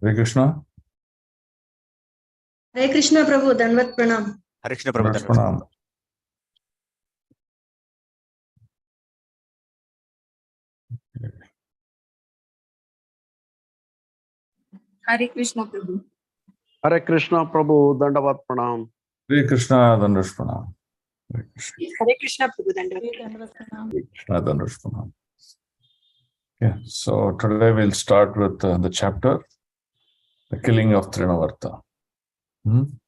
Hare Krishna. Hare Krishna Prabhu, Danvat Pranam. Hare Krishna Prabhu. Danvat Pranam. Hare Krishna Prabhu. Hare Krishna Prabhu, Dandavat Pranam. Hare Krishna, Dandat Pranam. Hare Hare Krishna Prabhu, Dandavat Pranam. Krishna, Dandat Pranam. Yeah, so today we'll start with the chapter, the killing of Trinavarta. Om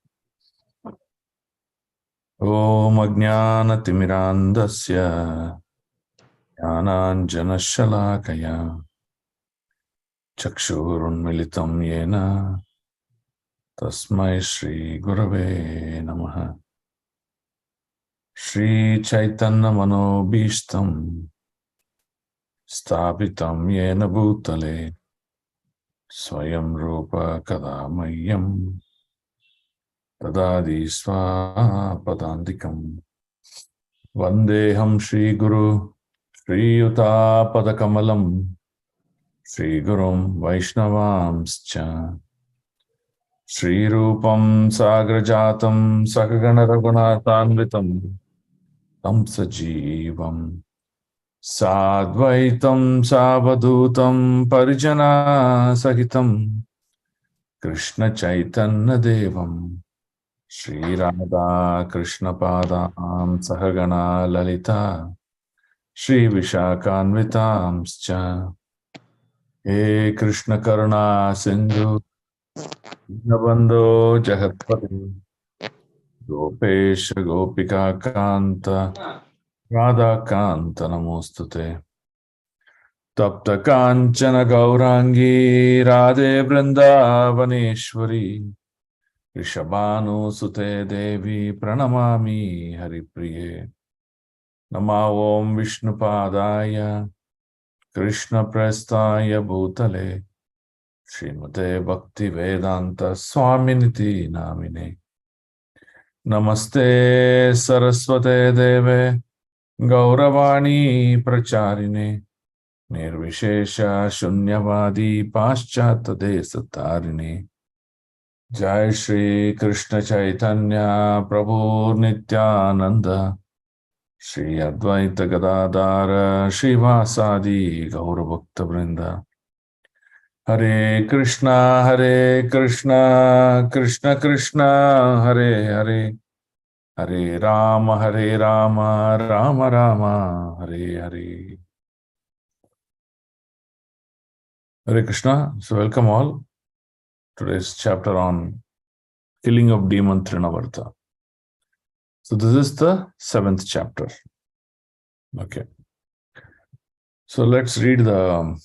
Ajnana Timirandasya Jnananjana Shalakaya Chakshurunmilitam Yena Tasmai Shri Gurave Namaha. Shri Chaitanya Manobhishtam Sthapitam Yena Bhutale Swayam Rupa Kadamayyam Tadadi Swapadandikam Vandeham Shri Guru Shri Yuta Padakamalam Shri Gurum Vaishnavamscha Shri Rupam Sagrajatam Sakagana Raghunatanvitam Tam Sajivam Sadvaitam Savadutam Parijana Sahitam Krishna Chaitanya Devam Shri Radha Krishna Padam Sahagana Lalita Shri Vishakhanvitamscha He Krishna Karuna Sindhu Nabando Jagatpati Gopesha Gopika Kanta Radha Kanta Namostute Tapta Kanchana Gaurangi Radhe Vrindavaneshwari Rishabhanu Sute Devi Pranamami Haripriye Nama Om Vishnupadaya Krishna Prestaya Bhutale Srimate Bhakti Vedanta Swaminiti Namine Namaste Saraswate Deve Gauravani Pracharine Nirvishesha Shunyavadi Paschata Desatarine Jai Shri Krishna Chaitanya Prabhu Nityananda Shri Advaita Gadadara Shivasadi Gauravakta Vrinda Hare Krishna Krishna Krishna Hare Hare Hare Rama Rama Rama Hare Hare. Hare Krishna. So welcome all. Today's chapter on killing of demon Trinavarta. So this is the 7th chapter. Okay. So let's read the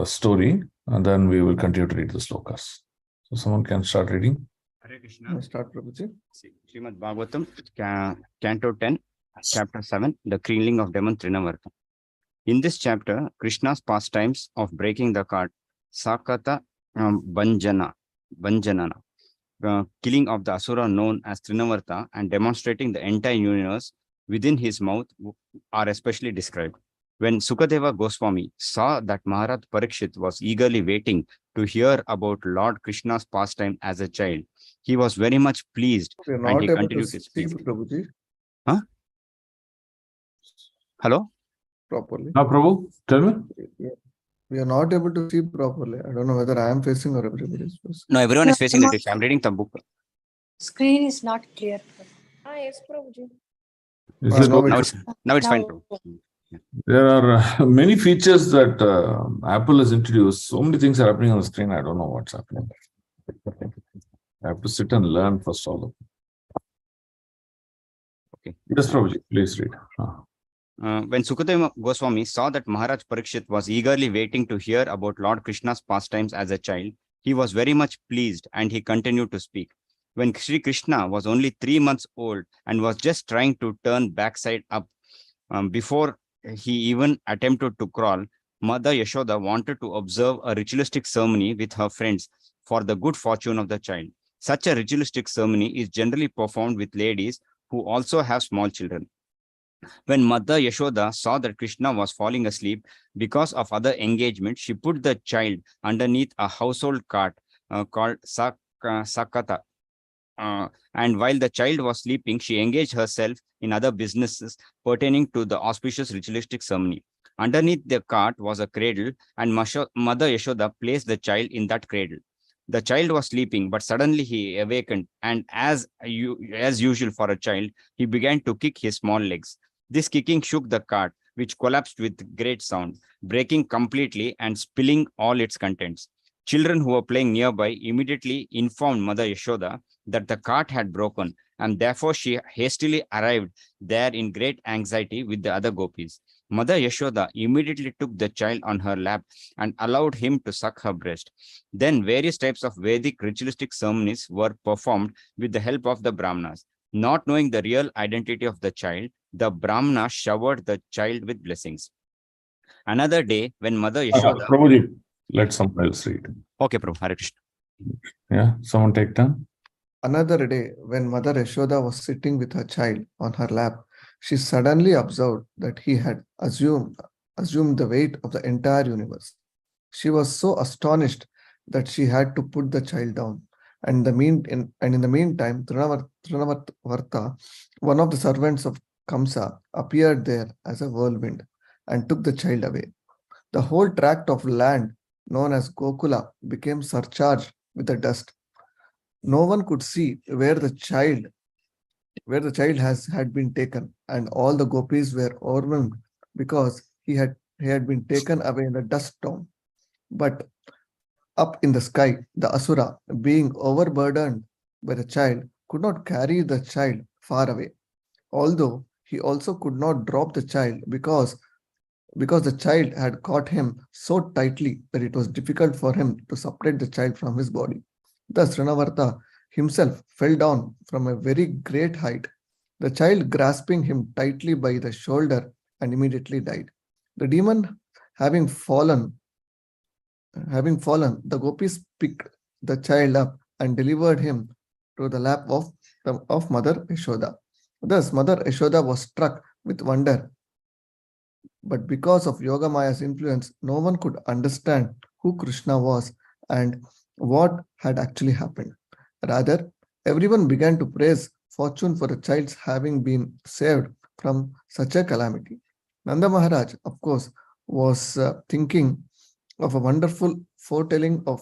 story and then we will continue to read the slokas. So someone can start reading. Hare Krishna. Start Prabhuji. Srimad Bhagavatam, Canto 10, Chapter 7, the killing of demon Trinavarta. In this chapter, Krishna's pastimes of breaking the cart, Sakata Banjanana, killing of the Asura known as Trinavarta, and demonstrating the entire universe within his mouth are especially described. When Sukadeva Goswami saw that Maharaj Parikshit was eagerly waiting to hear about Lord Krishna's pastime as a child, he was very much pleased and he continued to speak. Prabhuji. Huh? Hello? Properly. Now, Prabhu, tell me. We are not able to see properly. I don't know whether I am facing or everybody is facing. No, everyone is facing the dish. I'm reading the book. Screen is not clear. Yes, Prabhuji. Is it okay? Now it's fine. There are many features that Apple has introduced. So many things are happening on the screen. I don't know what's happening. I have to sit and learn first all of them. Okay. Yes, Prabhuji, please read. When Sukadeva Goswami saw that Maharaj Parikshit was eagerly waiting to hear about Lord Krishna's pastimes as a child, he was very much pleased and he continued to speak. When Sri Krishna was only 3 months old and was just trying to turn backside up, before he even attempted to crawl, Mother Yashoda wanted to observe a ritualistic ceremony with her friends for the good fortune of the child. Such a ritualistic ceremony is generally performed with ladies who also have small children. When Mother Yashoda saw that Krishna was falling asleep because of other engagement, she put the child underneath a household cart called Sakata. And while the child was sleeping, she engaged herself in other businesses pertaining to the auspicious ritualistic ceremony. Underneath the cart was a cradle, and Mother Yashoda placed the child in that cradle. The child was sleeping, but suddenly he awakened, and as usual for a child, he began to kick his small legs. This kicking shook the cart, which collapsed with great sound, breaking completely and spilling all its contents. Children who were playing nearby immediately informed Mother Yashoda that the cart had broken, and therefore she hastily arrived there in great anxiety with the other gopis. Mother Yashoda immediately took the child on her lap and allowed him to suck her breast. Then various types of Vedic ritualistic ceremonies were performed with the help of the Brahmanas. Not knowing the real identity of the child, the Brahmana showered the child with blessings. Another day, when Mother Yashoda... Prabhuji, let someone else read. Okay, Prabhu, Hare Krishna. Yeah, someone take turn. Another day, when Mother Yashoda was sitting with her child on her lap, she suddenly observed that he had assumed the weight of the entire universe. She was so astonished that she had to put the child down. And in the meantime, Trinavarta, one of the servants of Kamsa, appeared there as a whirlwind and took the child away. The whole tract of land known as Gokula became surcharged with the dust. No one could see where the child had been taken, and all the gopis were overwhelmed because he had been taken away in the dust storm. But up in the sky, the Asura, being overburdened by the child, could not carry the child far away. Although he also could not drop the child because the child had caught him so tightly that it was difficult for him to separate the child from his body. Thus, Ranavarta himself fell down from a very great height, the child grasping him tightly by the shoulder, and immediately died. The demon having fallen, the gopis picked the child up and delivered him to the lap of Mother Yashoda. Thus, Mother Yashoda was struck with wonder. But because of Yoga Maya's influence, no one could understand who Krishna was and what had actually happened. Rather, everyone began to praise fortune for the child's having been saved from such a calamity. Nanda Maharaj, of course, was thinking of a wonderful foretelling of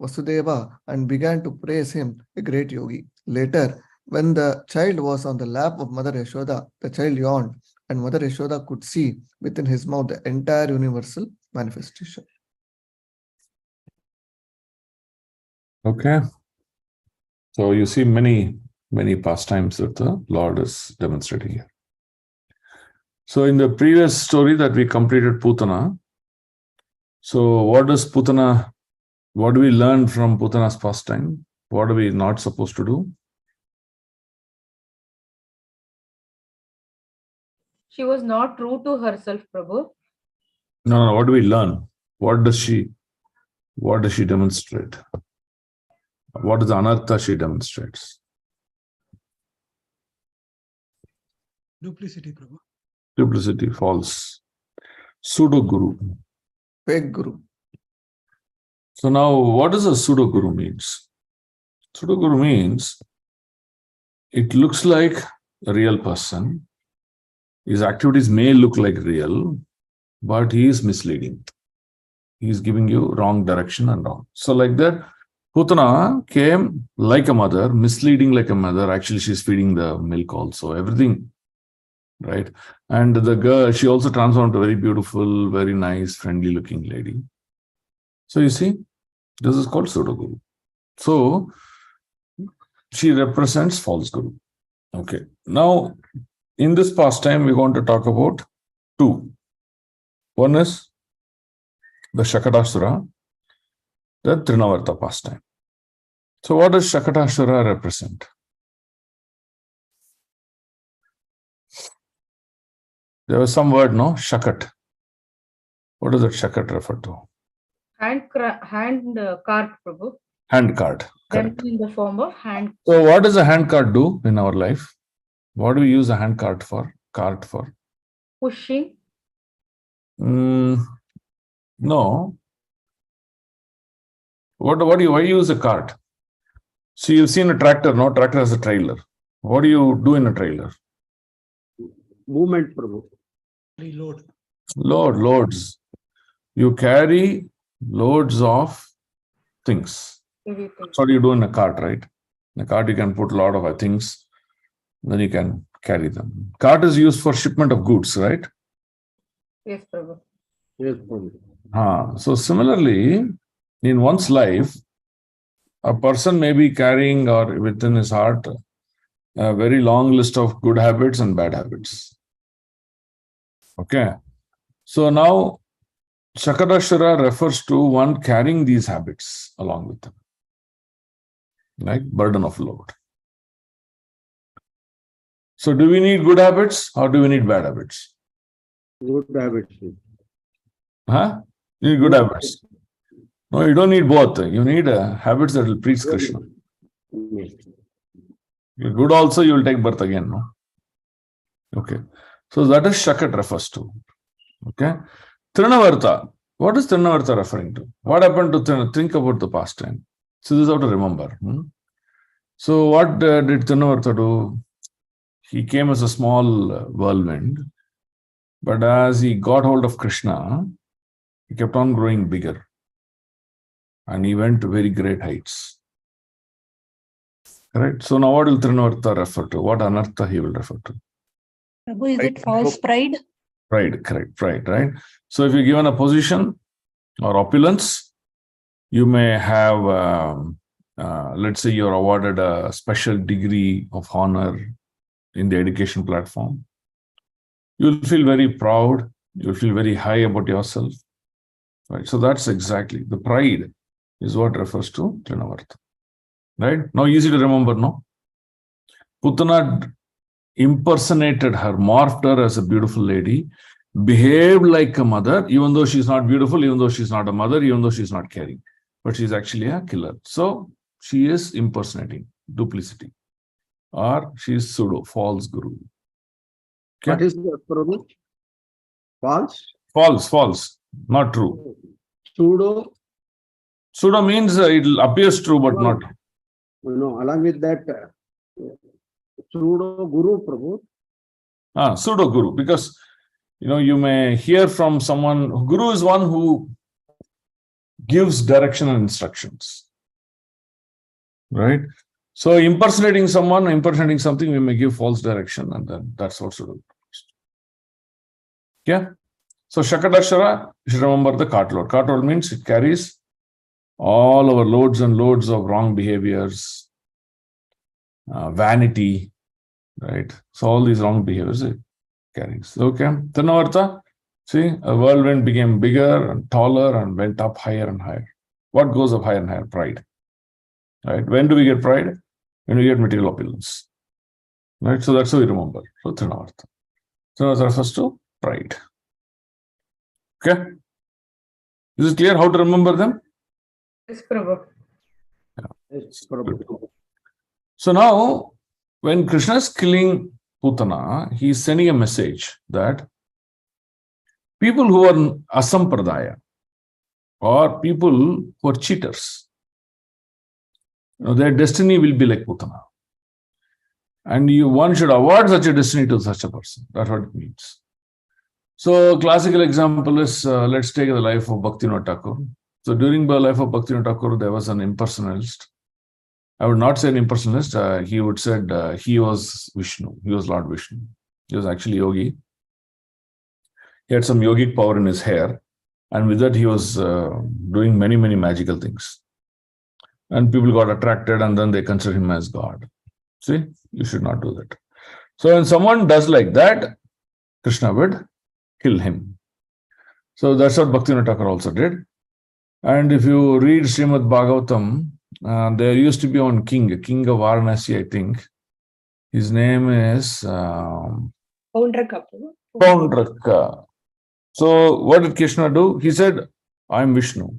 Vasudeva and began to praise him, a great yogi. Later, when the child was on the lap of Mother Yashoda, the child yawned, and Mother Yashoda could see within his mouth the entire universal manifestation. Okay. So you see many pastimes that the Lord is demonstrating here. So in the previous story that we completed, Putana. So what do we learn from Putana's pastime? What are we not supposed to do? She was not true to herself, Prabhu. No, what do we learn? What does she demonstrate? What is the anartha she demonstrates? Duplicity, Prabhu. Duplicity, false. Pseudo guru. Fake guru. So now, what does a pseudo guru means? Pseudo guru means it looks like a real person. His activities may look like real, but he is misleading. He is giving you wrong direction and wrong. So like that, Putana came like a mother, misleading like a mother. Actually, she's feeding the milk also, everything, right? And the girl, she also transformed to a very beautiful, very nice, friendly looking lady. So you see, this is called pseudo guru. So she represents false guru. Okay. Now, in this pastime, we're going to talk about two. One is the Shakatasura, the Trinavarta pastime. So what does Shakatasura represent? There was some word, no? Shakat. What does that Shakat refer to? Hand cart, Prabhu. Hand cart. Then Correct. in the form of hand. So what does a hand cart do in our life? What do we use a hand cart for? cart for? Pushing. No. Why do you use a cart? So you've seen a tractor, no? Tractor has a trailer. What do you do in a trailer? Movement, Prabhu. Loads. You carry loads of things. Heavy things. That's what you do in a cart, right? In a cart, you can put a lot of things, then you can carry them. Cart is used for shipment of goods, right? Yes, Prabhu. Yes, Prabhu. So similarly, in one's life, a person may be carrying or within his heart a very long list of good habits and bad habits. Okay. So now Shakadashara refers to one carrying these habits along with them, like burden of load. So do we need good habits or do we need bad habits? Good habits. Huh? You need good habits. No, you don't need both. You need habits that will preach Krishna. Yes. You're good also, you will take birth again, no? Okay. So that is Shakat refers to. Okay. Trinavarta. What is Trinavarta referring to? What happened to Trina? Think about the past time. So this is how to remember. So what did Trinavarta do? He came as a small whirlwind, but as he got hold of Krishna, he kept on growing bigger. And he went to very great heights. Correct? So now what will Trinavarta refer to? What anartha he will refer to? Prabhu, is it false pride? Pride, correct, pride, right? So if you're given a position or opulence, you may have, let's say you're awarded a special degree of honor in the education platform. You'll feel very proud. You'll feel very high about yourself. Right? So that's exactly the pride is what refers to Trinavarta. Right? Now easy to remember, no? Putana impersonated her, morphed her as a beautiful lady, behaved like a mother, even though she's not beautiful, even though she's not a mother, even though she's not caring. But she's actually a killer. So she is impersonating, duplicity. Or she is pseudo, false guru. Okay? What is that, Prabhu? False? False, not true. Pseudo? Pseudo means it appears true, but not. No, along with that, pseudo guru, Prabhu. Pseudo guru, because you may hear from someone. Guru is one who gives direction and instructions, right? So impersonating someone, impersonating something, we may give false direction, and then that's what pseudo. Yeah. So Shakadashara, you should remember the cart load. Cart load means it carries all our loads and loads of wrong behaviors, vanity, right? So all these wrong behaviors it carries. Okay. Trinavarta, see, a whirlwind became bigger and taller and went up higher and higher. What goes up higher and higher? Pride. Right? When do we get pride? When we get material opulence. Right? So that's how we remember. So Trinavarta. Trinavarta refers to pride. Okay. Is it clear how to remember them? Yes, Prabhu. Yes, Prabhu. So now, when Krishna is killing Putana, he is sending a message that people who are asampradaya or people who are cheaters, their destiny will be like Putana. And one should award such a destiny to such a person. That's what it means. So, classical example is, let's take the life of Bhaktivinoda Thakur. So, during the life of Bhaktivinoda Thakur, there was an impersonalist. I would not say an impersonalist. He would said he was Vishnu. He was Lord Vishnu. He was actually yogi. He had some yogic power in his hair. And with that, he was doing many, many magical things. And people got attracted and then they consider him as God. See, you should not do that. So, when someone does like that, Krishna would kill him. So that's what Bhaktivinoda Thakur also did. And if you read Srimad Bhagavatam, there used to be one king, a king of Varanasi, I think. His name is Paundraka. So what did Krishna do? He said, I'm Vishnu.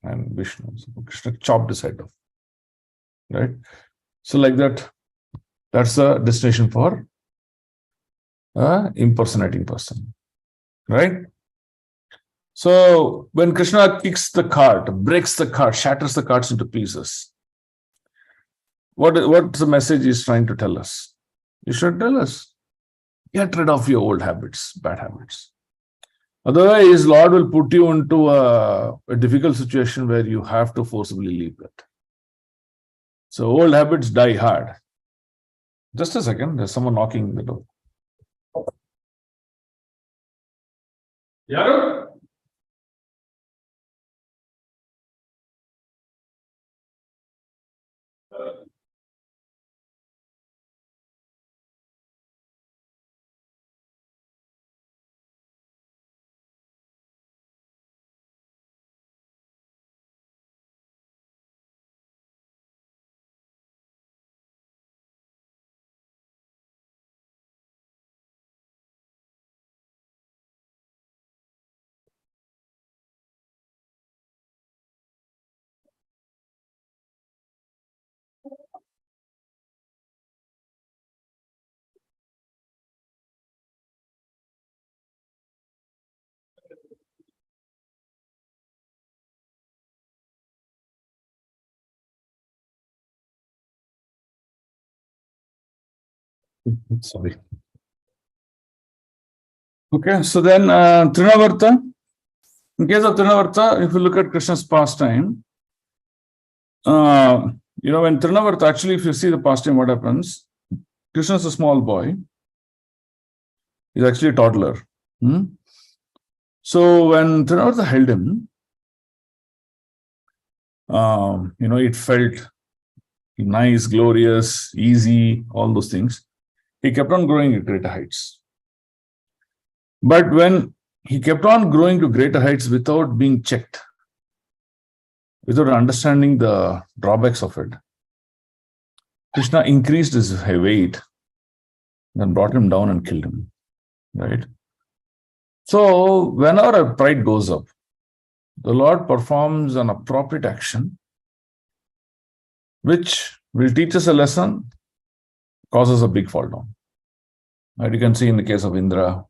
I'm Vishnu. So Krishna chopped his head off. Right? So like that, that's the destination for an impersonating person, right? So when Krishna kicks the cart, breaks the cart, shatters the carts into pieces, what's the message he's trying to tell us? He should tell us, get rid of your old habits, bad habits. Otherwise, Lord will put you into a difficult situation where you have to forcibly leave that. So old habits die hard. Just a second, there's someone knocking the door. Yaru? Sorry. Okay, so then Trinavarta. In case of Trinavarta, if you look at Krishna's pastime, when Trinavarta, actually, if you see the pastime, what happens? Krishna's a small boy. He's actually a toddler. So when Trinavarta held him, it felt nice, glorious, easy, all those things. He kept on growing at greater heights. But when he kept on growing to greater heights without being checked, without understanding the drawbacks of it, Krishna increased his weight, then brought him down and killed him. Right? So whenever our pride goes up, the Lord performs an appropriate action which will teach us a lesson, causes a big fall down. Right? You can see in the case of Indra.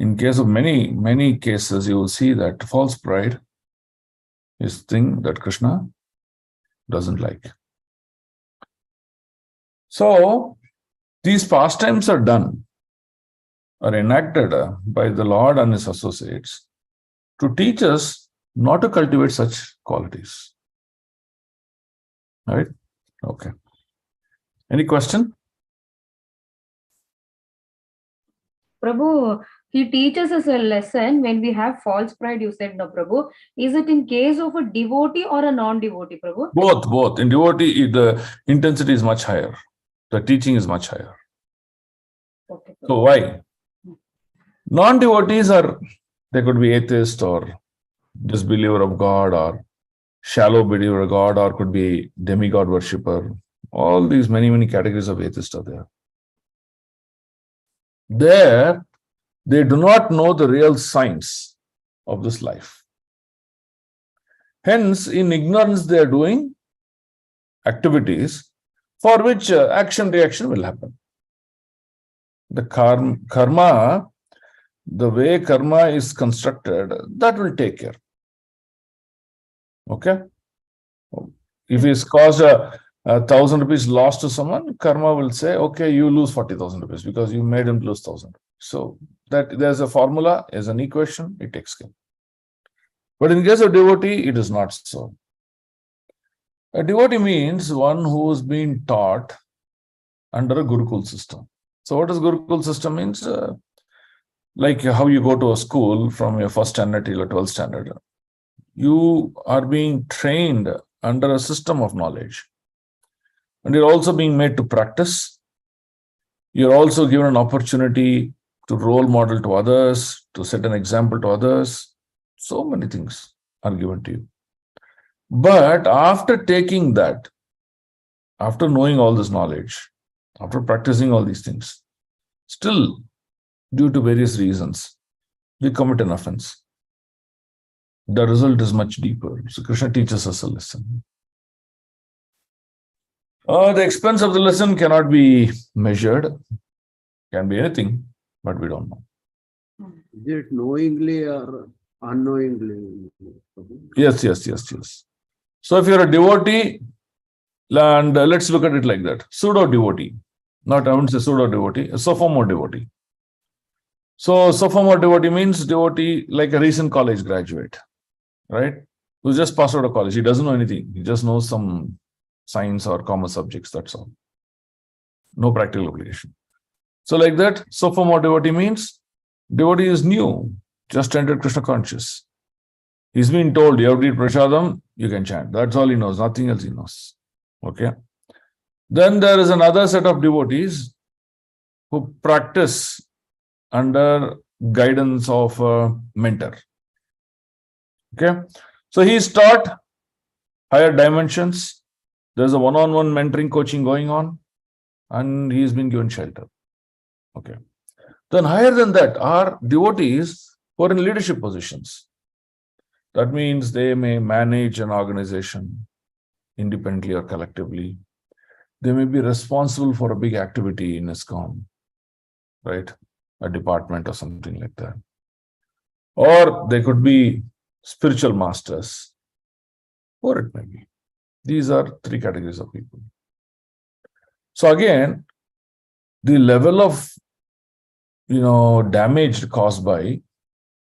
In case of many cases, you will see that false pride is the thing that Krishna doesn't like. So these pastimes are enacted by the Lord and his associates to teach us not to cultivate such qualities. Right? Okay. Any question? Prabhu, he teaches us a lesson when we have false pride, you said, no, Prabhu. Is it in case of a devotee or a non-devotee, Prabhu? Both. In devotee, the intensity is much higher. The teaching is much higher. Okay, so why? Non-devotees they could be atheist or disbeliever of God or shallow believer of God, or could be demigod worshipper. All these many categories of atheists are there. There, they do not know the real science of this life. Hence, in ignorance, they are doing activities for which action-reaction will happen. The karma, the way karma is constructed, that will take care. Okay? If he's caused a 1,000 rupees loss to someone, karma will say, okay, you lose 40,000 rupees because you made him lose 1,000. So that there's a formula, there's an equation, it takes care. But in case of devotee, it is not so. A devotee means one who is being taught under a Gurukul system. So what does Gurukul system means? Like how you go to a school from your first standard till your 12th standard. You are being trained under a system of knowledge. And you're also being made to practice. You're also given an opportunity to role model to others, to set an example to others. So many things are given to you. But after taking that, after knowing all this knowledge, after practicing all these things, still, due to various reasons, we commit an offense. The result is much deeper. So Krishna teaches us a lesson. The expense of the lesson cannot be measured. Can be anything, but we don't know. Is it knowingly or unknowingly? Prabhu? Yes. So if you're a devotee, and let's look at it like that. Pseudo devotee. Not, I wouldn't say pseudo devotee, a sophomore devotee. So sophomore devotee means devotee like a recent college graduate, right? Who's just passed out of college. He doesn't know anything. He just knows some science or commerce subjects, that's all. No practical application. So like that, sophomore devotee means devotee is new, just entered Krishna conscious. He's been told, you have to eat prasadam, you can chant. That's all he knows, nothing else he knows. Okay. Then there is another set of devotees who practice under guidance of a mentor. Okay. So he's taught higher dimensions. There's a one-on-one mentoring coaching going on, and he's been given shelter. Okay. Then higher than that are devotees who are in leadership positions. That means they may manage an organization independently or collectively. They may be responsible for a big activity in ISKCON, right? A department or something like that. Or they could be spiritual masters, or it may be. These are three categories of people. So again, the level of damage caused by,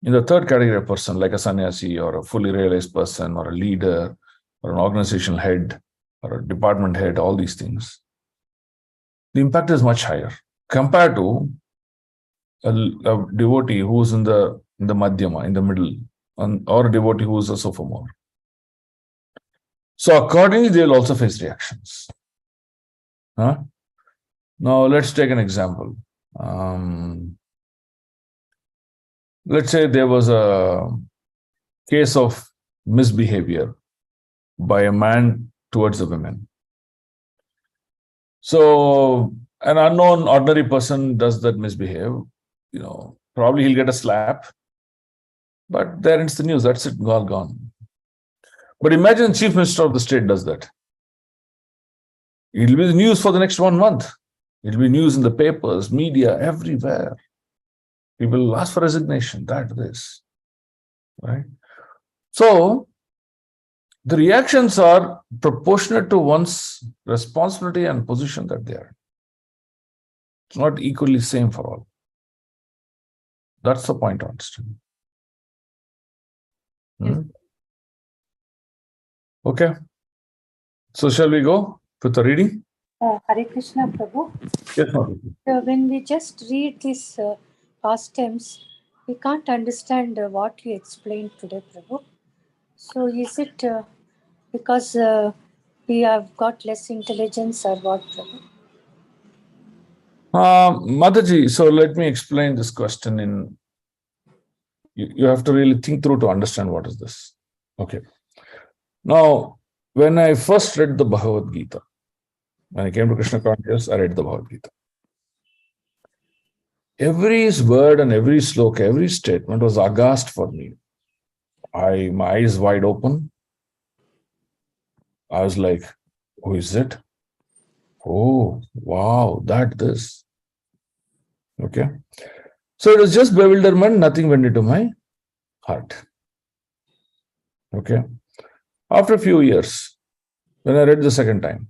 in the third category of person, like a sannyasi or a fully realized person or a leader or an organizational head or a department head, all these things, the impact is much higher compared to a devotee who's in the madhyama, in the middle, or a devotee who's a sophomore. So accordingly, they'll also face reactions. Now let's take an example. Let's say there was a case of misbehavior by a man towards a woman. So an unknown ordinary person does that misbehave, probably he'll get a slap, but there it's the news, that's it, all gone. But imagine the Chief Minister of the state does that. It'll be the news for the next 1 month. It'll be news in the papers, media, everywhere. People will ask for resignation, this, right? So the reactions are proportionate to one's responsibility and position that they are. It's not equally same for all. That's the point to understand. Yes. Okay. So shall we go with the reading? Hare Krishna, Prabhu. Yes, ma'am. When we just read these past tense, we can't understand what you explained today, Prabhu. So is it because we have got less intelligence or what, Prabhu? Mataji, so let me explain this question in. You have to really think through to understand what is this. Okay. Now, when I first read the Bhagavad Gita, when I came to Krishna consciousness, I read the Bhagavad Gita. Every word and every sloka, every statement was aghast for me. My eyes wide open. I was like, who is it? Oh, wow, this. Okay. So it was just bewilderment, nothing went into my heart. Okay. After a few years, when I read the second time,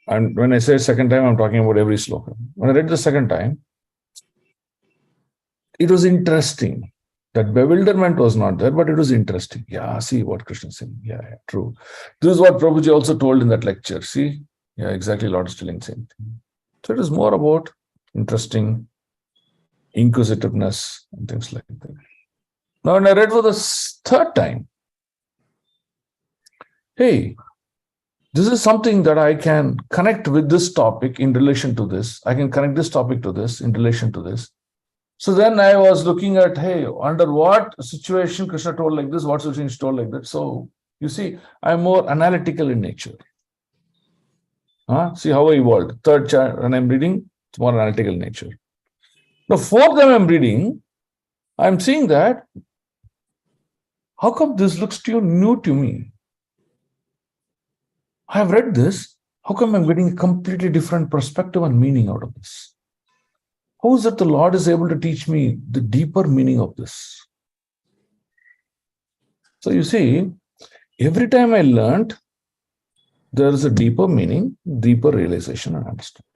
and when I say second time, I'm talking about every sloka. When I read the second time, it was interesting. That bewilderment was not there, but it was interesting. Yeah, see what Krishna is saying. Yeah, true. This is what Prabhuji also told in that lecture. See? Yeah, exactly. Lord is telling the same thing. So it is more about interesting inquisitiveness and things like that. Now, when I read for the third time, hey, this is something that I can connect with this topic in relation to this. I can connect this topic to this in relation to this. So then I was looking at, hey, under what situation Krishna told like this, what situation is told like that. So you see, I'm more analytical in nature. See how I evolved. Third chapter, when I'm reading, it's more analytical in nature. Now, fourth time I'm reading, I'm seeing that, how come this looks new to me? I have read this. How come I'm getting a completely different perspective and meaning out of this? How is it the Lord is able to teach me the deeper meaning of this? So you see, every time I learned, there is a deeper meaning, deeper realization and understanding.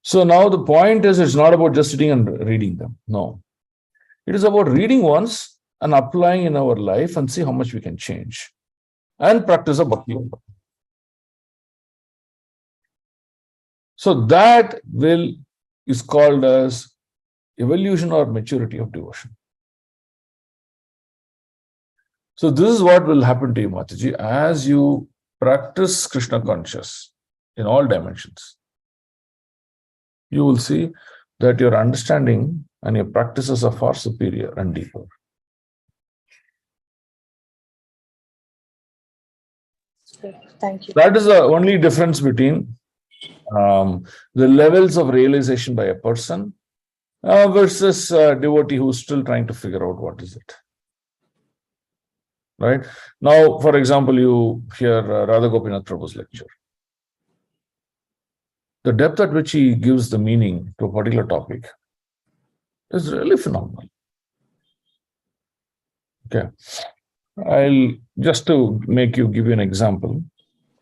So now the point is, it's not about just sitting and reading them. No. It is about reading once and applying in our life and see how much we can change and practice a bhakti. So that is called as evolution or maturity of devotion. So this is what will happen to you, Mataji, as you practice Krishna conscious in all dimensions. You will see that your understanding and your practices are far superior and deeper. Thank you. That is the only difference between the levels of realization by a person versus a devotee who's still trying to figure out what is it. Right? Now, for example, you hear Radha Gopinath Prabhu's lecture. The depth at which he gives the meaning to a particular topic is really phenomenal. Okay. I'll just to give you an example.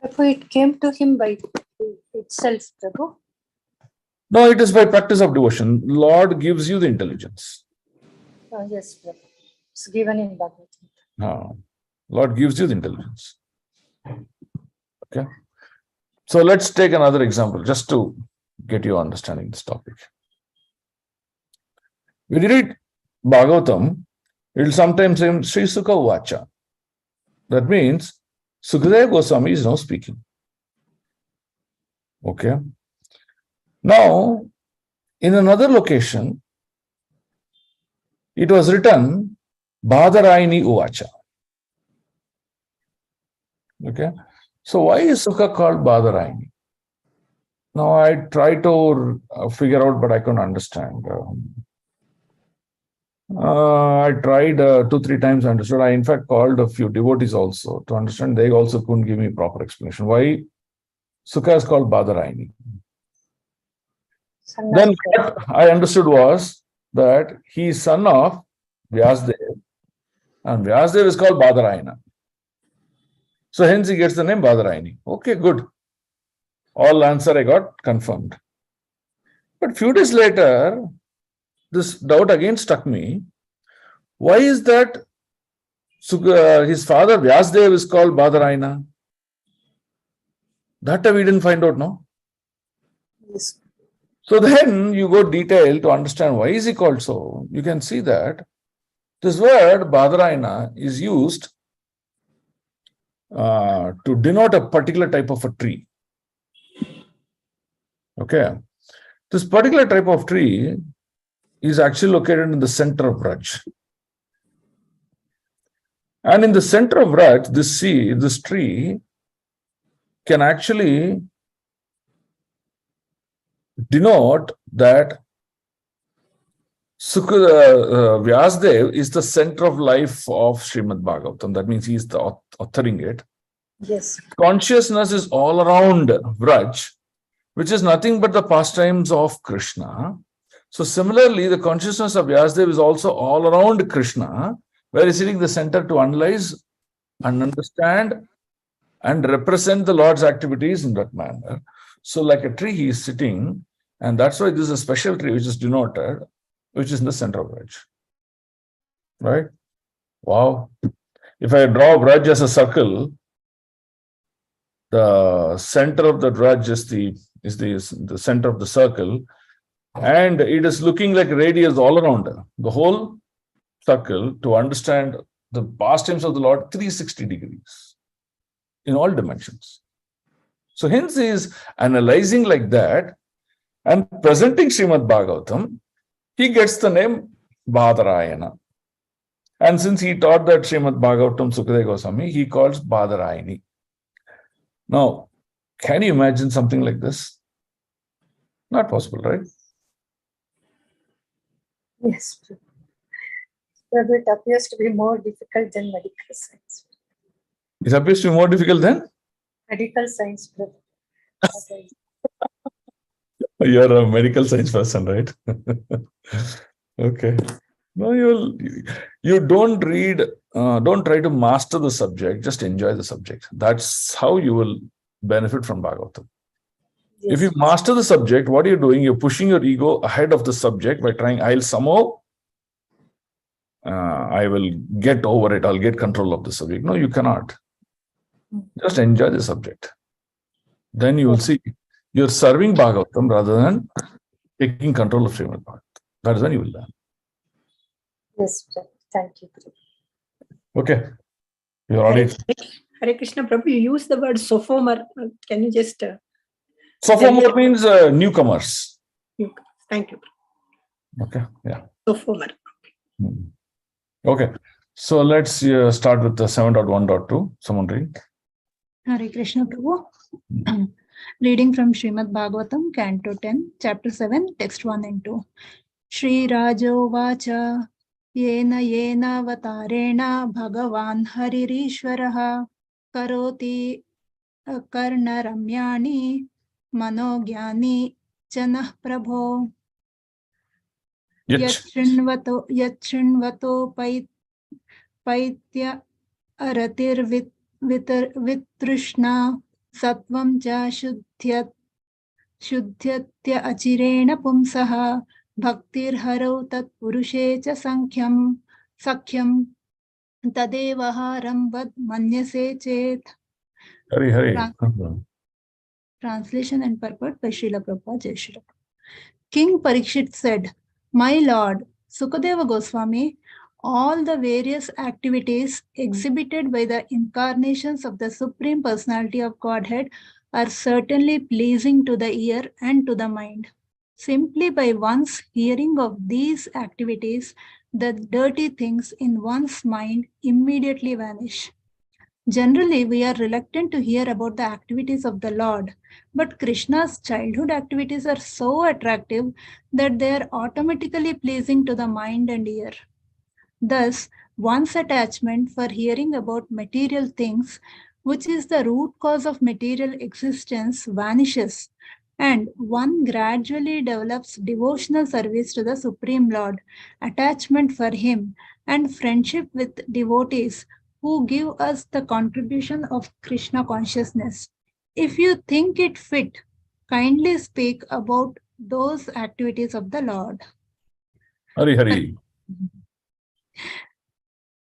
Prabhu, it came to him by itself, Prabhu. No, it is by practice of devotion. Lord gives you the intelligence. Yes, Prabhu. It's given in Bhagavatam. No. Lord gives you the intelligence. Okay. So let's take another example just to get you understanding this topic. When you read Bhagavatam, it will sometimes say Sri Sukha Vacha. That means Sukadeva Goswami is now speaking. Okay. Now, in another location, it was written Badarayani Uvacha. Okay. So why is Sukha called Badarayani? Now I tried to figure out, but I couldn't understand. I tried 2-3 times, understood. I in fact called a few devotees also to understand. They also couldn't give me proper explanation. Why Sukha is called Badarayani? Then what I understood was that he is son of Vyasdev, and Vyasdev is called Badarayana. So hence he gets the name Badarayani. Okay, good. All answer I got confirmed. But few days later, this doubt again struck me. Why is that his father Vyasdev is called Badarayana? That we didn't find out, no? Yes. So then you go detail to understand why is he called so. You can see that this word Badarayana is used to denote a particular type of a tree. Okay. This particular type of tree is actually located in the center of Braj. And in the center of Braj, this tree can actually denote that Vyasdev is the center of life of Srimad Bhagavatam. That means he is the authoring it. Yes. Consciousness is all around Braj, which is nothing but the pastimes of Krishna. So similarly, the consciousness of Vyasdev is also all around Krishna, where he's sitting the center to analyze and understand and represent the Lord's activities in that manner. So like a tree, he is sitting, and that's why this is a special tree which is denoted, which is in the center of Braj. Right? Wow. If I draw Braj as a circle, the center of the Braj is the center of the circle, and it is looking like radius all around the whole circle to understand the pastimes of the Lord 360 degrees in all dimensions. So hence he is analyzing like that and presenting Srimad Bhagavatam. He gets the name Badarayana. And since he taught that Srimad Bhagavatam Sukadeva Goswami, he calls Badarayani. Now, can you imagine something like this? Not possible, right? Yes. Prabhu, it appears to be more difficult than medical science. It appears to be more difficult than? Medical science, Prabhu. Okay. You're a medical science person, right? Okay. No, you don't read, don't try to master the subject, just enjoy the subject. That's how you will benefit from Bhagavatam. If you master the subject, what are you doing? You're pushing your ego ahead of the subject by trying, I will get over it, I'll get control of the subject. No, you cannot. Just enjoy the subject. Then you will see you're serving Bhagavatam rather than taking control of Srimad Bhagavatam. That is when you will learn. Yes, Prabhu. Thank you, Prabhu. Okay. Your audience. Hare Krishna Prabhu, you use the word sophomore. Can you just... Sophomore means newcomers. Thank you. Okay. Yeah. Sophomore. Okay. So let's start with the 7.1.2. Someone read. Hare Krishna Prabhu. Reading from Srimad Bhagavatam, Canto 10, Chapter 7, Text 1 and 2. Shri Rajo Vacha Yena Vatarena Bhagavan Haririshwaraha Karoti Karna Ramyani Manogyani Chanah Prabho Yachrinvato Paitya Aratir Vitrishna Satvam Cha Shuddhyatya Achirena Pumsaha Bhaktir Harau Tat Purushe Cha Sakyam Tadevaharam Vad Manyase Chet. Hari. Translation and purport by Srila Prabhupada Jai Srila. King Parikshit said, "My Lord, Sukadeva Goswami, all the various activities exhibited by the incarnations of the Supreme Personality of Godhead are certainly pleasing to the ear and to the mind. Simply by one's hearing of these activities, the dirty things in one's mind immediately vanish. Generally, we are reluctant to hear about the activities of the Lord, but Krishna's childhood activities are so attractive that they are automatically pleasing to the mind and ear. Thus, one's attachment for hearing about material things, which is the root cause of material existence, vanishes, and one gradually develops devotional service to the Supreme Lord, attachment for Him, and friendship with devotees who give us the contribution of Krishna consciousness. If you think it fit, kindly speak about those activities of the Lord." Hari.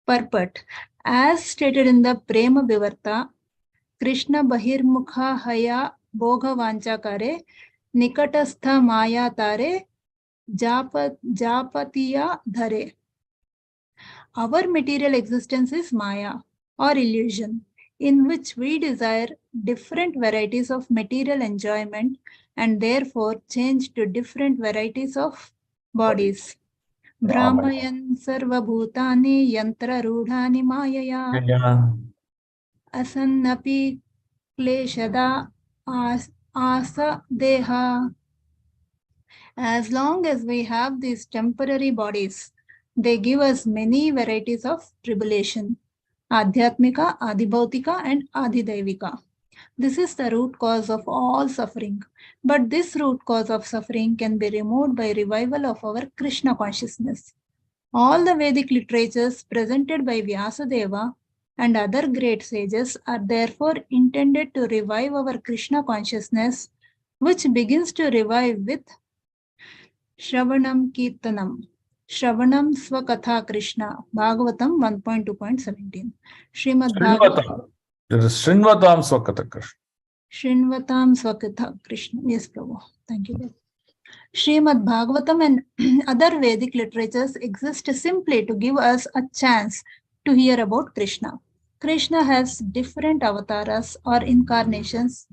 Purport. As stated in the Prema Vivarta, Krishna Bahirmukha Haya Bhoga Vanchakare Nikatastha Maya Tare Japatiya Dhare. Our material existence is Maya or illusion, in which we desire different varieties of material enjoyment and therefore change to different varieties of bodies. Brahmayan sarva bhutani yantra rudhani mayaya asannapi kleshada asa deha. As long as we have these temporary bodies, they give us many varieties of tribulation. Adhyatmika, Adibhautika and Adidaivika. This is the root cause of all suffering. But this root cause of suffering can be removed by revival of our Krishna consciousness. All the Vedic literatures presented by Vyasadeva and other great sages are therefore intended to revive our Krishna consciousness, which begins to revive with Shravanam Kirtanam. Shravanam Swakatha Krishna. Bhagavatam 1.2.17. Srimad Bhagavatam. There is Srinvatam Swakatha Krishna. Srinvatam Swakatha Krishna. Yes, Prabhu. Thank you. Srimad Bhagavatam and other Vedic literatures exist simply to give us a chance to hear about Krishna. Krishna has different avatars or incarnations,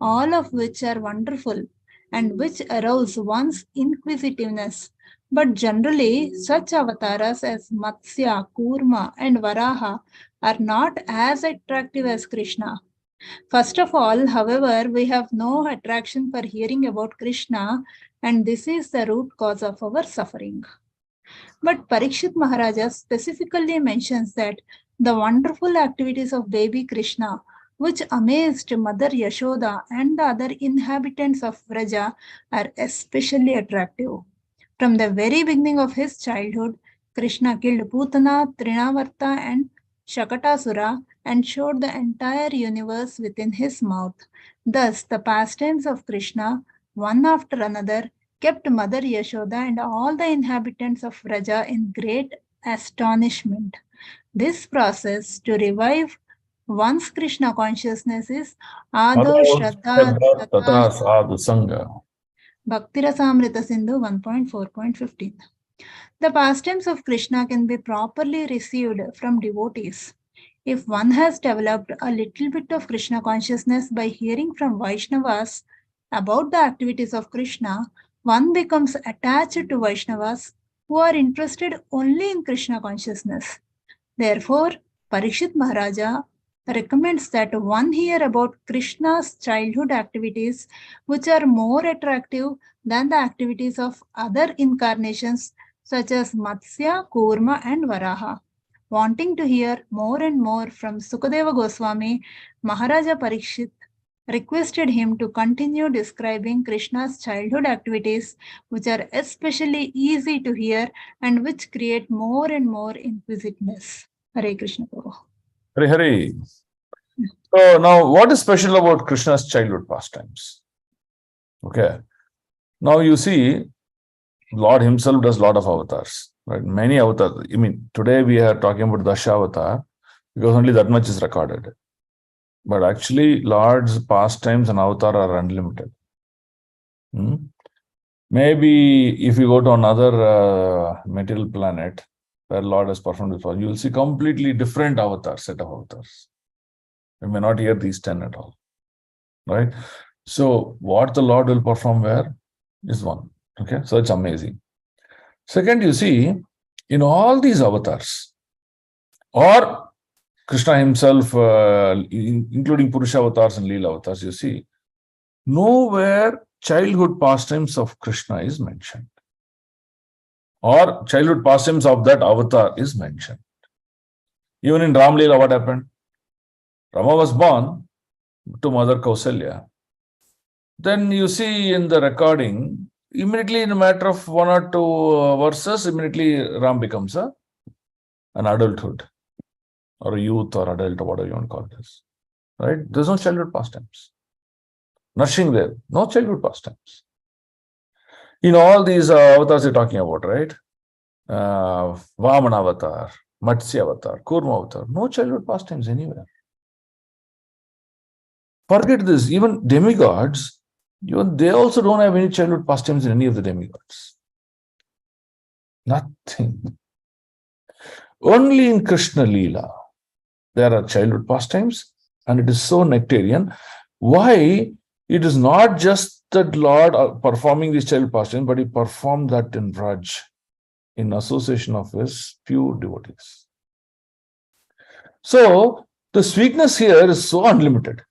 all of which are wonderful and which arouse one's inquisitiveness. But generally, such avatars as Matsya, Kurma, and Varaha are not as attractive as Krishna. First of all, however, we have no attraction for hearing about Krishna, and this is the root cause of our suffering. But Parikshit Maharaja specifically mentions that the wonderful activities of baby Krishna which amazed Mother Yashoda and the other inhabitants of Vraja, are especially attractive. From the very beginning of his childhood, Krishna killed Putana, Trinavarta, and Shakatasura and showed the entire universe within his mouth. Thus, the pastimes of Krishna, one after another, kept Mother Yashoda and all the inhabitants of Vraja in great astonishment. This process to revive one's Krishna consciousness is Adav Shraddha Tata Sadhu Sangha. Bhaktirasamrita Sindhu 1.4.15. The pastimes of Krishna can be properly received from devotees. If one has developed a little bit of Krishna consciousness by hearing from Vaishnavas about the activities of Krishna, one becomes attached to Vaishnavas who are interested only in Krishna consciousness. Therefore, Parikshit Maharaja recommends that one hear about Krishna's childhood activities, which are more attractive than the activities of other incarnations such as Matsya, Kurma, and Varaha. Wanting to hear more and more from Sukadeva Goswami, Maharaja Parikshit requested him to continue describing Krishna's childhood activities, which are especially easy to hear and which create more and more inquisitiveness. Hare Krishna Prabhu. Hare Hare. So now, what is special about Krishna's childhood pastimes? Okay. Now you see, Lord himself does a lot of avatars, right? Many avatars. I mean, today we are talking about Dasha because only that much is recorded. But actually, Lord's pastimes and avatar are unlimited. Maybe if you go to another material planet where Lord has performed before, you will see completely different avatars, set of avatars. You may not hear these 10 at all, right? So what the Lord will perform where is one. Okay, so it's amazing. Second, you see, in all these avatars, or Krishna himself, including Purusha avatars and Leela avatars, you see, nowhere childhood pastimes of Krishna is mentioned. Or childhood pastimes of that avatar is mentioned. Even in Ram Leela, what happened? Rama was born to Mother Kausalya. Then you see in the recording, immediately in a matter of 1 or 2 verses, immediately Ram becomes an adulthood, or a youth, or adult, or whatever you want to call this. Right? There's no childhood pastimes. Nothing there. No childhood pastimes. In all these avatars you're talking about, right? Vamana avatar, Matsya avatar, Kurma avatar. No childhood pastimes anywhere. Forget this. Even demigods, they also don't have any childhood pastimes in any of the demigods. Nothing. Only in Krishna Leela, there are childhood pastimes, and it is so nectarian. Why? It is not just that Lord performing these childhood pastimes, but he performed that in Vraj, in association of his pure devotees. So, the sweetness here is so unlimited.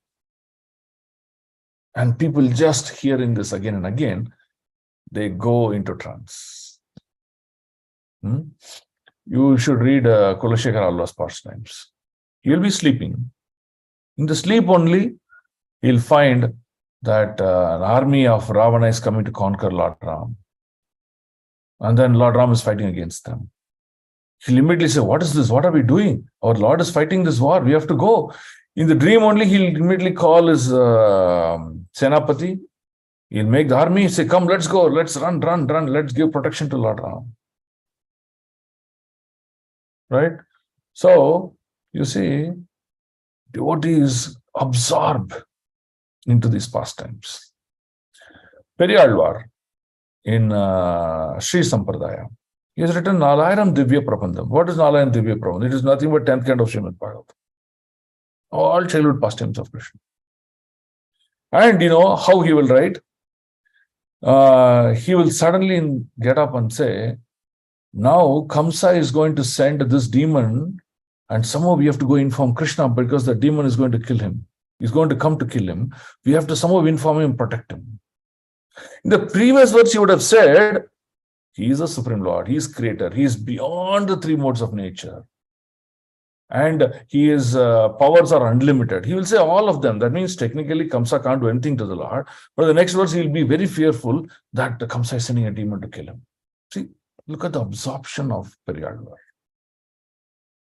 And people just hearing this again and again, they go into trance. You should read Kulashekara Alva's pastimes. You'll be sleeping. In the sleep only, you'll find that an army of Ravana is coming to conquer Lord Ram. And then Lord Ram is fighting against them. He'll immediately say, what is this? What are we doing? Our Lord is fighting this war. We have to go. In the dream only, he'll immediately call his Senapati. He'll make the army say, come, let's go. Let's run. Let's give protection to Lord Ram. Right? So, you see, devotees absorb into these pastimes. Periyalvar in Sri Sampradaya, he has written Nalayanam Divya Prabandham. What is Nalayanam Divya Prabandham? It is nothing but 10th kind of Srimad Bhagavatam. All childhood pastimes of Krishna. And you know how he will write? He will suddenly get up and say, now Kamsa is going to send this demon, and somehow we have to go inform Krishna because the demon is going to kill him. He's going to come to kill him. We have to somehow inform him and protect him. In the previous verse, he would have said, he is the Supreme Lord, he is creator, he is beyond the 3 modes of nature. and his powers are unlimited. He will say all of them. That means technically Kamsa can't do anything to the Lord. But the next verse, he will be very fearful that Kamsa is sending a demon to kill him. See, look at the absorption of Periyalvar.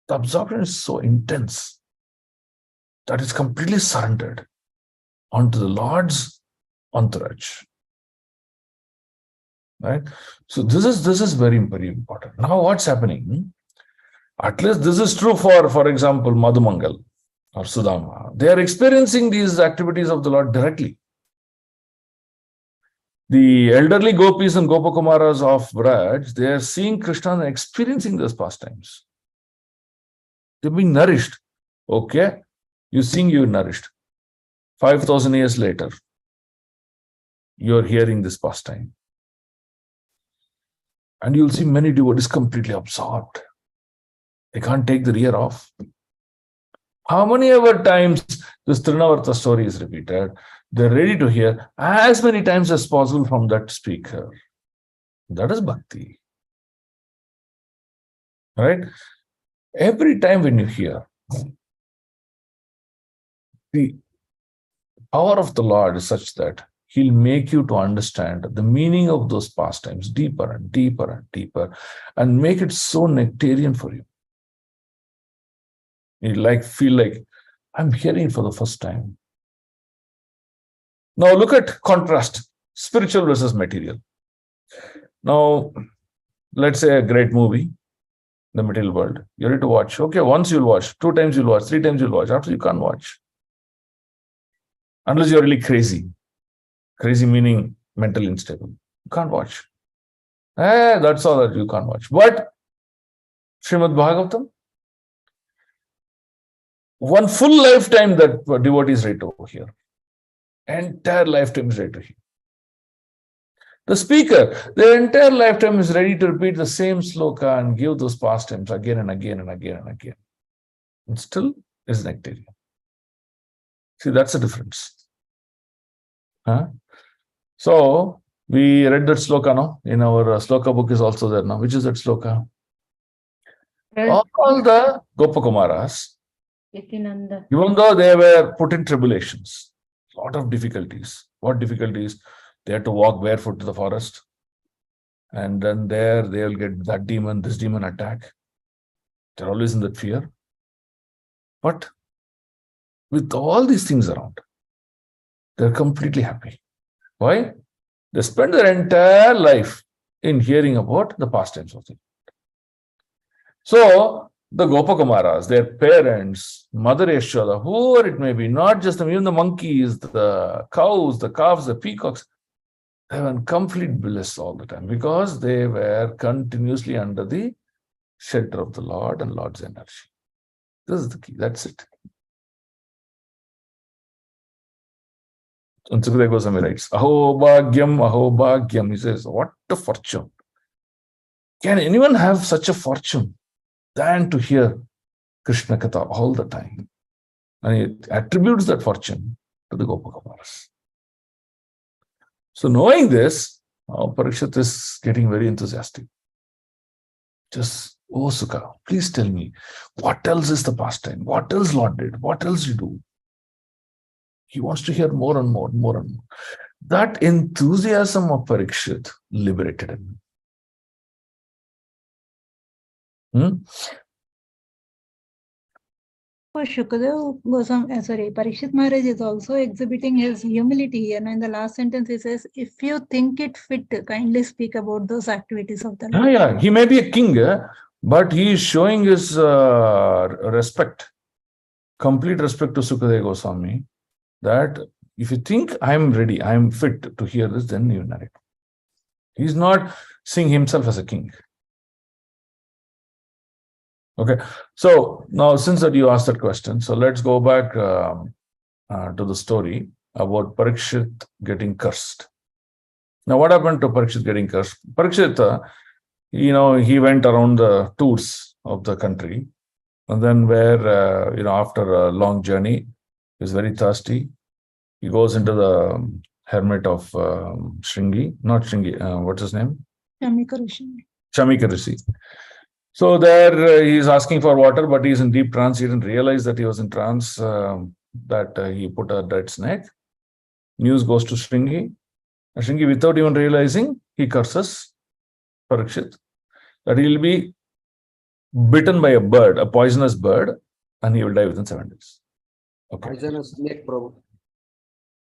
The absorption is so intense that it's completely surrendered onto the Lord's entourage. Right? So this is very, very important. Now what's happening? At least this is true for example, Madhumangal or Sudama. They are experiencing these activities of the Lord directly. The elderly gopis and gopakumaras of Braj, they are seeing Krishna and experiencing those pastimes. They're being nourished. Okay, you sing, you're nourished. 5,000 years later, you're hearing this pastime. And you'll see many devotees completely absorbed. They can't take the rear off. How many ever times this Trinavarta story is repeated, they're ready to hear as many times as possible from that speaker. That is bhakti. Right? Every time when you hear, the power of the Lord is such that He'll make you to understand the meaning of those pastimes deeper and deeper and deeper, and make it so nectarian for you. You feel like, I'm hearing it for the first time. Now look at contrast, spiritual versus material. Now, let's say a great movie, the material world. You're ready to watch. Okay, once you'll watch, 2 times you'll watch, 3 times you'll watch. After you can't watch. Unless you're really crazy. Crazy meaning mentally unstable. You can't watch. That's all that you can't watch. But Srimad Bhagavatam, one full lifetime that devotee is ready to hear. Entire lifetime is ready to hear. The speaker, their entire lifetime is ready to repeat the same sloka and give those pastimes again and again and again and again. And still is nectarian. See, that's the difference. Huh? So, we read that sloka now. In our sloka book is also there now. Which is that sloka? All the Gopakumaras, even though they were put in tribulations, a lot of difficulties. What difficulties? They had to walk barefoot to the forest. And then there they will get that demon, this demon attack. They're always in that fear. But with all these things around, they're completely happy. Why? They spend their entire life in hearing about the pastimes of the Lord. So, the Gopakumaras, their parents, Mother Yashoda, whoever it may be, not just them, even the monkeys, the cows, the calves, the peacocks, they were in complete bliss all the time because they were continuously under the shelter of the Lord and Lord's energy. This is the key. That's it. And Sukadeva Goswami writes, Aho bhagyam. He says, what a fortune. Can anyone have such a fortune than to hear Krishna Katha all the time? And he attributes that fortune to the Gopakumaras. So knowing this, Parikshit is getting very enthusiastic. Just, oh Sukha, please tell me, what else is the pastime? What else Lord did? What else you do? He wants to hear more and more, more and more. That enthusiasm of Parikshit liberated him. For Shukadeva Goswami, Parikshit Maharaj is also exhibiting his humility. And in the last sentence, he says, if you think it fit, kindly speak about those activities of the Lord. Yeah, he may be a king, but he is showing his respect, complete respect to Sukadeva Goswami, that if you think I'm ready, I'm fit to hear this, then you narrate. He's not seeing himself as a king. Okay, so now since that you asked that question, so let's go back to the story about Parikshit getting cursed. Now, what happened to Parikshit getting cursed? Parikshit, he went around the tours of the country, and then where, after a long journey, he was very thirsty. He goes into the hermit of Shringi, not Shringi, what's his name? Shamika Rishi. Shamika Rishi. So there he is asking for water, but he's in deep trance. He didn't realize that he was in trance, that he put a dead snake. News goes to Shringi. And Shringi, without even realizing, he curses Parikshit that he will be bitten by a bird, a poisonous bird, and he will die within 7 days. Okay. Poisonous snake, Prabhu.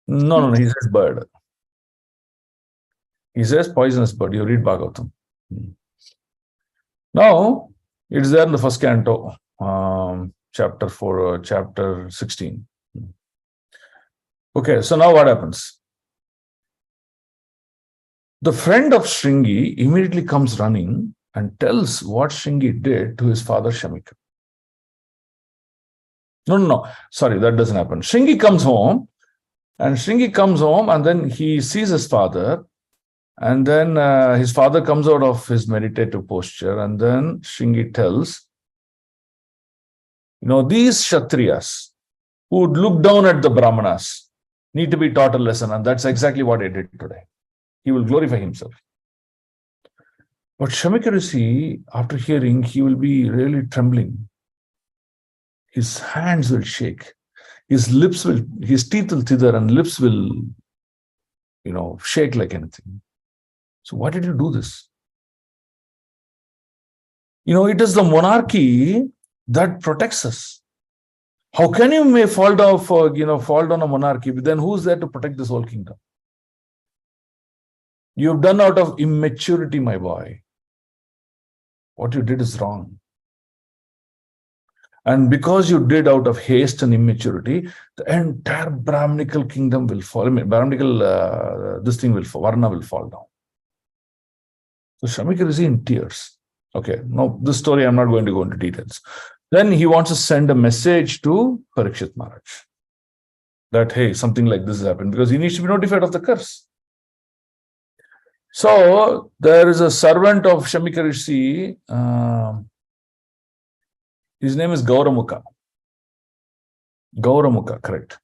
No, he says bird. He says poisonous bird. You read Bhagavatam. Now, it's there in the first canto, chapter 4, chapter 16. Okay, so now what happens? The friend of Shringi immediately comes running and tells what Shringi did to his father Shamika. No. Sorry, that doesn't happen. Shringi comes home, and then he sees his father, and then his father comes out of his meditative posture, and then Shringi tells, these Kshatriyas who would look down at the Brahmanas need to be taught a lesson, and that's exactly what I did today. He will glorify himself. But Shamika Rishi, after hearing, he will be really trembling. His hands will shake. His teeth will thither and lips will, shake like anything. So why did you do this? It is the monarchy that protects us. How can you fall down a monarchy, but then who's there to protect this whole kingdom? You've done out of immaturity, my boy. What you did is wrong. And because you did out of haste and immaturity, the entire Brahminical kingdom will fall. Varna will fall down. So Shamika is in tears. Okay, now this story I'm not going to go into details. Then he wants to send a message to Parikshit Maharaj that, hey, something like this has happened, because he needs to be notified of the curse. So there is a servant of Shamika Rishi. His name is Gauramukha. Gauramukha, correct.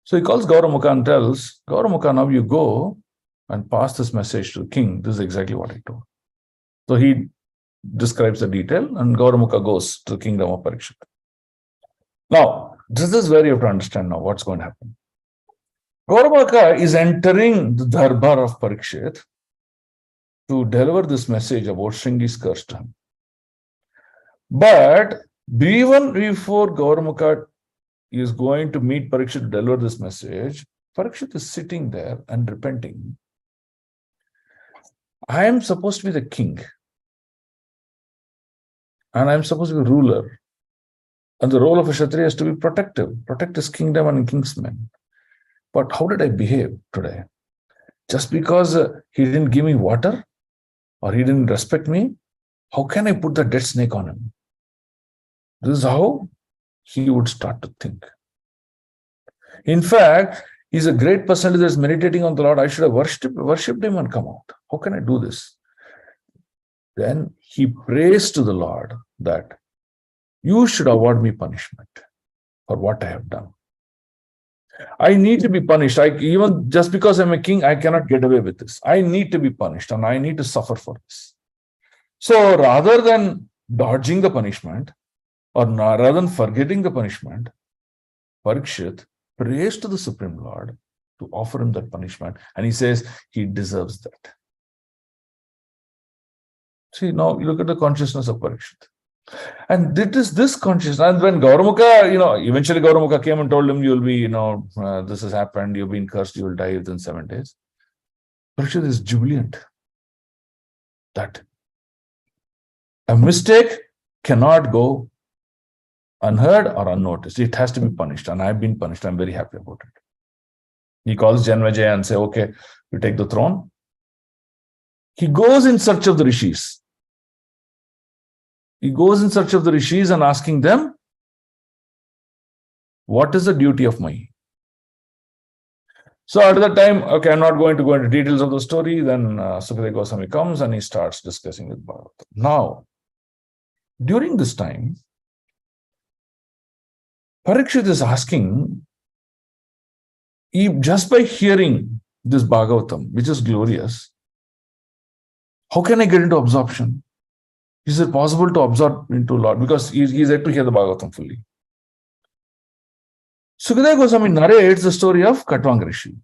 So he calls Gauramukha and tells, Gauramukha, now you go and pass this message to the king. This is exactly what I told. So he describes the detail, and Gauramukha goes to the kingdom of Parikshit. Now, this is where you have to understand now what's going to happen. Gauramukha is entering the darbar of Parikshit to deliver this message about Shringi's curse to him. But even before Gauramukha is going to meet Parikshit to deliver this message, Parikshit is sitting there and repenting. I am supposed to be the king. And I'm supposed to be ruler. And the role of a Kshatriya is to be protective, protect his kingdom and kingsmen. But how did I behave today? Just because he didn't give me water or he didn't respect me, how can I put the dead snake on him? This is how he would start to think. In fact, he's a great personality that's meditating on the Lord. I should have worshipped him and come out. How can I do this? Then he prays to the Lord that you should award me punishment for what I have done. I need to be punished. Even just because I'm a king, I cannot get away with this. I need to be punished and I need to suffer for this. So rather than dodging the punishment or rather than forgetting the punishment, Parikshit prays to the Supreme Lord to offer him that punishment. And he says he deserves that. See, now you look at the consciousness of Parikshit. And it is this consciousness. And when Gauramukha, eventually Gauramukha came and told him, you'll be, this has happened, you've been cursed, you will die within 7 days. Parikshit is jubilant that a mistake cannot go unheard or unnoticed. It has to be punished. And I've been punished. I'm very happy about it. He calls Janmejaya and says, okay, you take the throne. He goes in search of the rishis. He goes in search of the rishis and asking them, what is the duty of Mahi? So at that time, okay, I'm not going to go into details of the story. Then Sukadeva Goswami comes and he starts discussing with Bhagavatam. Now, during this time, Parikshit is asking, just by hearing this Bhagavatam, which is glorious, how can I get into absorption? Is it possible to absorb into Lord? Because he's yet to hear the Bhagavatam fully. Sukadeva Goswami narrates the story of Katwang Rishi.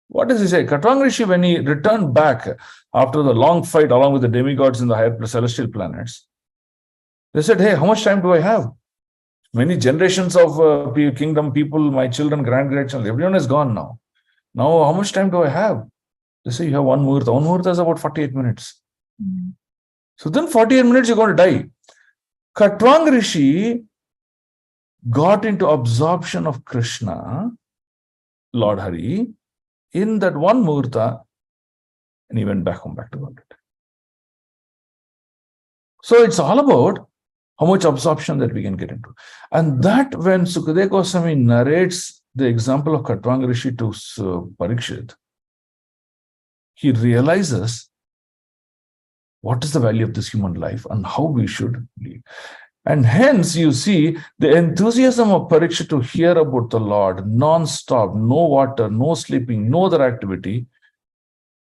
What does he say? Katwang Rishi, when he returned back after the long fight along with the demigods in the higher celestial planets, they said, hey, how much time do I have? Many generations of kingdom people, my children, grandchildren, everyone is gone now. Now, how much time do I have? They say, you have one muhurta. One muhurta is about 48 minutes. So then 48 minutes, you're going to die. Katwang Rishi got into absorption of Krishna, Lord Hari, in that one muhurta, and he went back home, back to Godhead. So it's all about how much absorption that we can get into. And that when Sukadeva Goswami narrates the example of Katwang Rishi to Parikshit, he realizes what is the value of this human life and how we should live. And hence you see the enthusiasm of Parikshit to hear about the Lord non-stop, no water, no sleeping, no other activity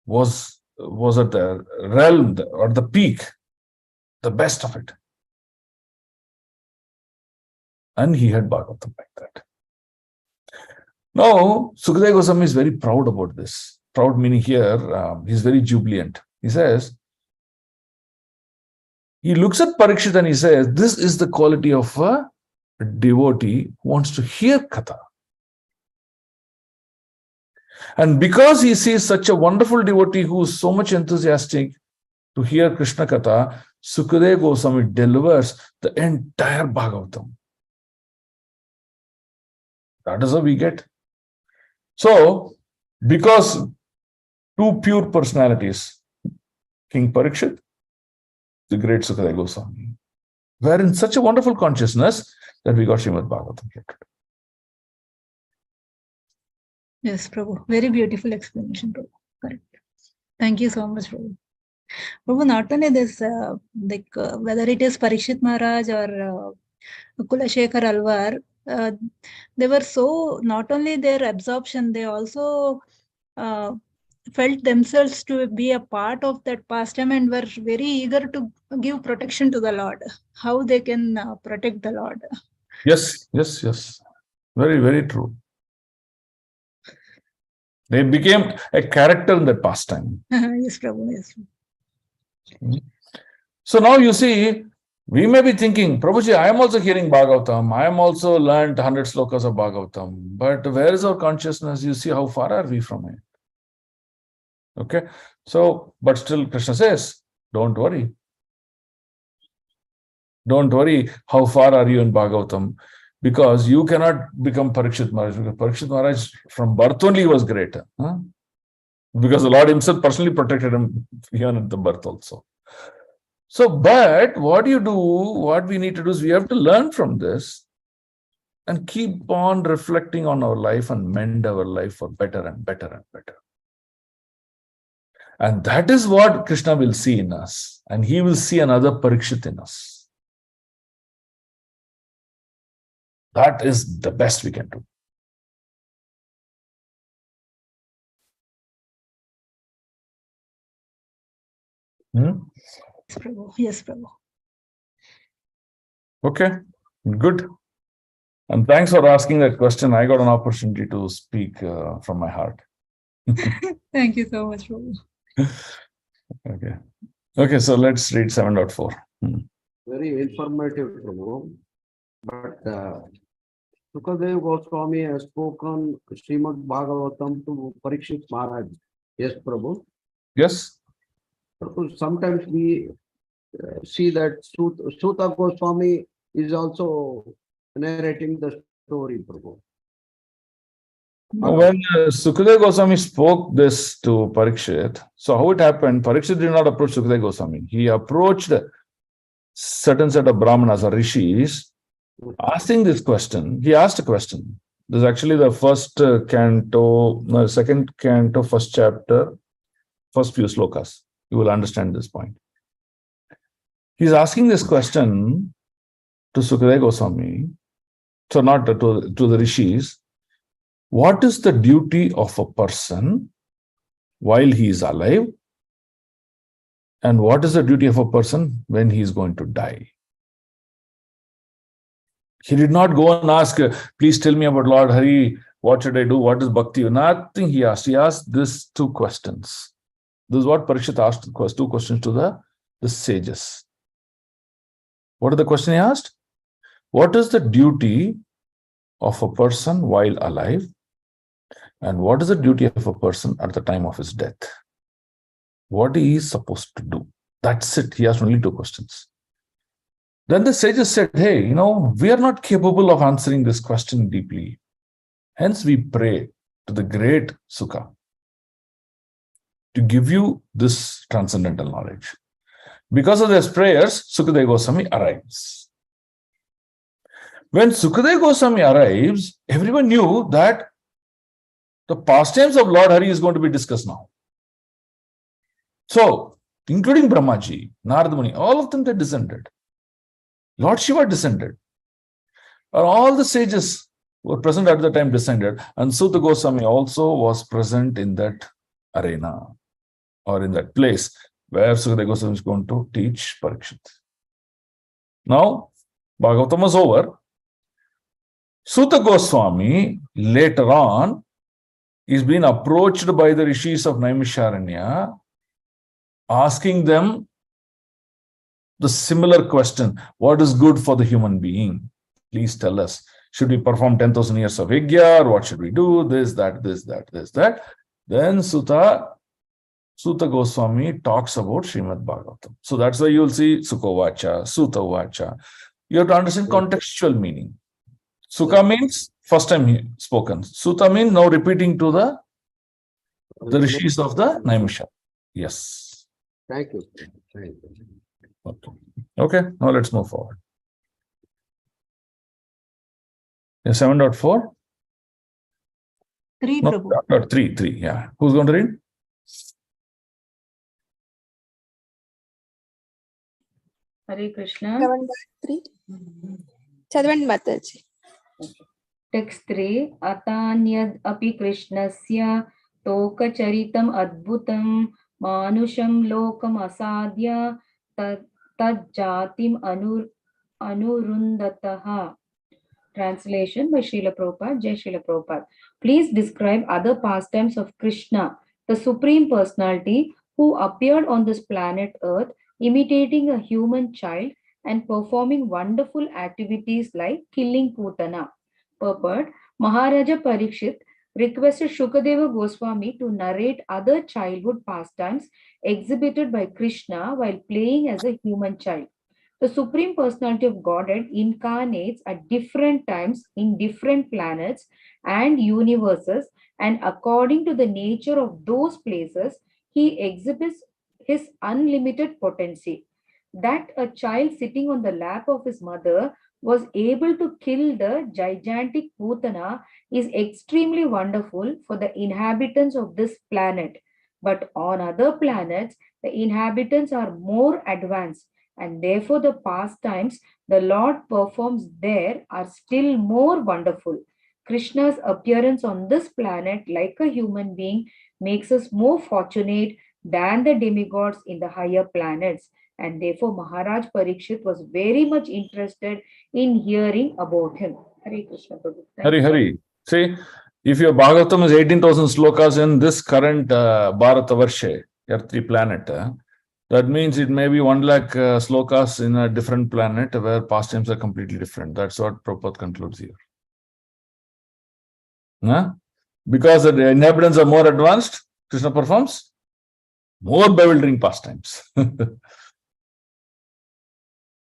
was at the realm or the peak, the best of it. And he had Bhagavatam like that. Now, Sukadeva Goswami is very proud about this. Proud meaning here, he's very jubilant. He says, he looks at Parikshit and he says, this is the quality of a devotee who wants to hear Katha. And because he sees such a wonderful devotee who is so much enthusiastic to hear Krishna Katha, Sukadeva Goswami delivers the entire Bhagavatam. That is how we get. So, because two pure personalities, King Parikshit, the great Sukadeva Goswami, were in such a wonderful consciousness that we got Srimad Bhagavatam here. Yes, Prabhu. Very beautiful explanation, Prabhu. Correct. Thank you so much, Prabhu. Prabhu, not only this, whether it is Parikshit Maharaj or Kulashekar Alvar, they were so, not only their absorption, they also felt themselves to be a part of that pastime and were very eager to give protection to the Lord. How they can protect the Lord. Yes. Very, very true. They became a character in that pastime. Yes, Prabhu. Yes. So now you see, we may be thinking, Prabhuji, I am also hearing Bhagavatam. I am also learned 100 slokas of Bhagavatam. But where is our consciousness? You see, how far are we from it? Okay. So, but still Krishna says, don't worry. Don't worry how far are you in Bhagavatam, because you cannot become Parikshit Maharaj, because Parikshit Maharaj from birth only was great. Because the Lord himself personally protected him even at the birth also. So, but what you do, what we need to do is we have to learn from this and keep on reflecting on our life and mend our life for better and better and better. And that is what Krishna will see in us. And he will see another Parikshit in us. That is the best we can do. Yes, Prabhu. Yes, Prabhu. Okay, good. And thanks for asking that question. I got an opportunity to speak from my heart. Thank you so much, Prabhu. Okay, so let's read 7.4. Very informative, Prabhu. But Sukadeva Goswami has spoken Srimad Bhagavatam to Parikshit Maharaj. Yes, Prabhu. Yes. Sometimes we see that Suta Goswami is also narrating the story, Prabhu. When Sukadeva Goswami spoke this to Parikshit, so how it happened, Parikshit did not approach Sukadeva Goswami. He approached a certain set of Brahmanas or Rishis, asking this question. He asked a question. This is actually the first canto, second canto, first chapter, first few slokas. You will understand this point. He's asking this question to Sukadeva Goswami, so not to the Rishis. What is the duty of a person while he is alive And what is the duty of a person when he is going to die? He did not go and ask, please tell me about Lord Hari, what should I do? What is bhakti? Nothing he asked. He asked these two questions. This is what Parikshit asked, two questions to the sages. What is the question he asked? What is the duty of a person while alive? And what is the duty of a person at the time of his death? What he is supposed to do? That's it. He asked only two questions. Then the sages said, hey, we are not capable of answering this question deeply. Hence, we pray to the great Sukha to give you this transcendental knowledge. Because of these prayers, Sukadeva Goswami arrives. When Sukadeva Goswami arrives, everyone knew that the pastimes of Lord Hari is going to be discussed now. So, including Brahmaji, Narada Muni, all of them, they descended. Lord Shiva descended. All the sages who were present at the time descended, and Suta Goswami also was present in that arena or in that place where Sukadeva Goswami is going to teach Parikshit. Now, Bhagavatam was over. Suta Goswami later on is being approached by the rishis of Naimisharanya, asking them the similar question, what is good for the human being? Please tell us. Should we perform 10,000 years of yajna, or what should we do? This, that. Then Suta Goswami talks about Srimad Bhagavatam. So that's why you'll see Sukha Suta Vacha. You have to understand contextual meaning. Sukha means first time spoken. Suta means now repeating to the rishis of the Naimisha. Yes. Thank you. Thank you. Okay, now let's move forward. 7.4? 3, No, Prabhu. 3, yeah. Who's going to read? Hare Krishna. 7.3. చదవండి Mataji. Text 3. Atanyad api Krishnasya tokacharitam adbhutam manusham lokam asadya tad jatim anurundataha. Translation by Srila Prabhupada, Jai Srila Prabhupada. Please describe other pastimes of Krishna, the Supreme Personality who appeared on this planet Earth, imitating a human child and performing wonderful activities like killing Putana. Purport: Maharaja Parikshit requested Shukadeva Goswami to narrate other childhood pastimes exhibited by Krishna while playing as a human child. The Supreme Personality of Godhead incarnates at different times in different planets and universes, and according to the nature of those places, he exhibits his unlimited potency. That a child sitting on the lap of his mother was able to kill the gigantic Putana is extremely wonderful for the inhabitants of this planet. But on other planets, the inhabitants are more advanced, and therefore the pastimes the Lord performs there are still more wonderful. Krishna's appearance on this planet like a human being makes us more fortunate than the demigods in the higher planets, and therefore Maharaj Parikshit was very much interested in hearing about him. Hare Krishna Prabhu. Hari. See, if your Bhagavatam is 18,000 slokas in this current Bharata Varshe, Earthly planet, that means it may be 1 lakh slokas in a different planet where pastimes are completely different. That's what Prabhupada concludes here. Because the inhabitants are more advanced, Krishna performs more bewildering pastimes.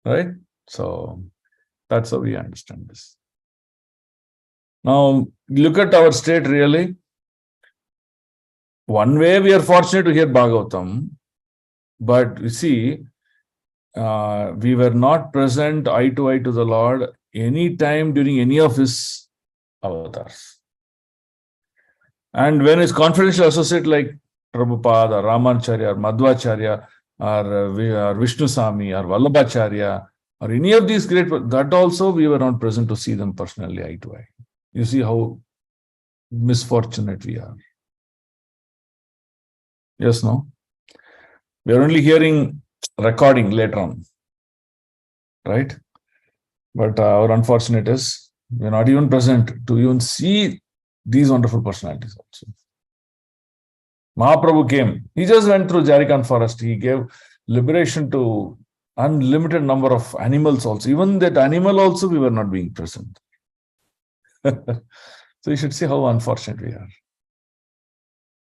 Right? So that's how we understand this. Now, look at our state really. One way we are fortunate to hear Bhagavatam, but you see, we were not present eye to eye to the Lord any time during any of his avatars. And when his confidential associate like Prabhupada or Ramanacharya or Madhvacharya or Vishnu Sami or Vallabhacharya or any of these great, that also we were not present to see them personally eye to eye. You see how misfortunate we are. Yes, no? We are only hearing recording later on, right? But our unfortunate is we're not even present to even see these wonderful personalities also. Mahaprabhu came. He just went through Jarikan forest. He gave liberation to unlimited number of animals also. Even that animal also we were not being present. So you should see how unfortunate we are.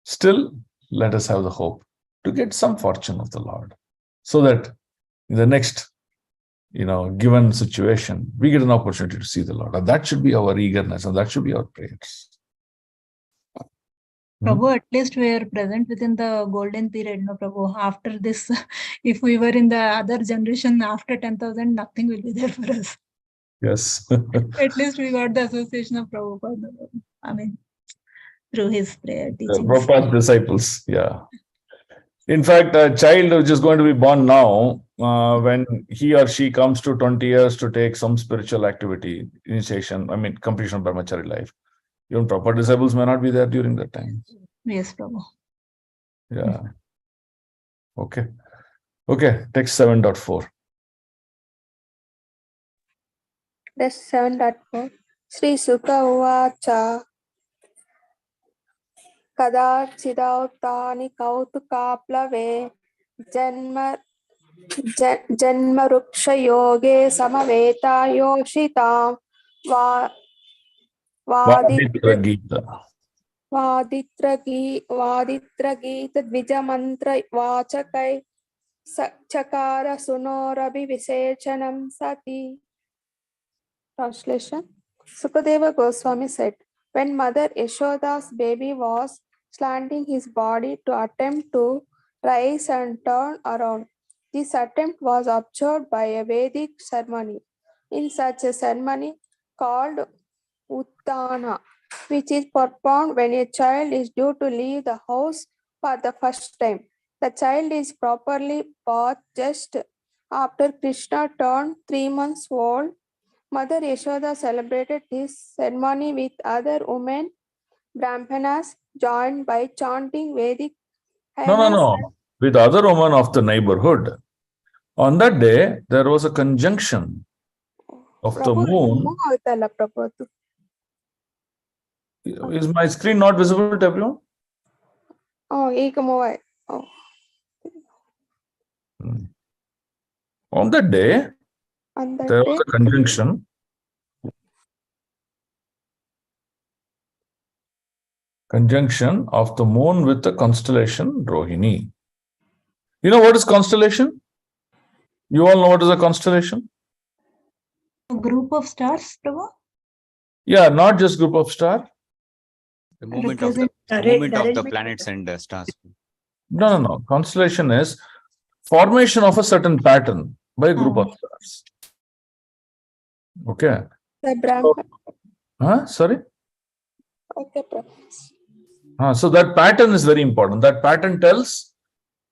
Still, let us have the hope to get some fortune of the Lord, so that in the next, given situation, we get an opportunity to see the Lord. And that should be our eagerness, and that should be our prayers. Prabhu, at least we are present within the golden period, no, Prabhu. After this, if we were in the other generation after 10,000, nothing will be there for us. Yes. At least we got the association of Prabhupada. I mean, through his prayer teachings. Prabhupada's disciples, yeah. In fact, a child which is going to be born now, when he or she comes to 20 years to take some spiritual activity, initiation, completion of brahmachari life, even proper disciples may not be there during that time. Yes, Prabhu. Yeah. Okay. Text 7.4. Text 7.4. Sri Sukha Uvacha Kadarchidavtani Kautukaplave Janmaruksha Yoge Samaveta Yoshitam Vaditra Gita. Vaditra Gita Dvijamantra Vachakai Chakara Sunorabi Visechanam Sati. Translation. Sukadeva Goswami said, when Mother Yashoda's baby was slanting his body to attempt to rise and turn around, this attempt was observed by a Vedic ceremony. In such a ceremony called Uttana, which is performed when a child is due to leave the house for the first time, the child is properly bathed just after Krishna turned 3 months old. Mother Yashoda celebrated this ceremony with other women, Brahmanas, joined by chanting Vedic hymns. No. With other women of the neighborhood. On that day, there was a conjunction of the moon. Is my screen not visible to everyone? Oh, On that day, there was a conjunction of the moon with the constellation Rohini. You know what is constellation? You all know what is a constellation? A group of stars, Prabhu? Yeah, not just group of stars. The movement of the planets and the stars. No. Constellation is formation of a certain pattern by a group of stars. Okay. Sorry? Okay, so that pattern is very important. That pattern tells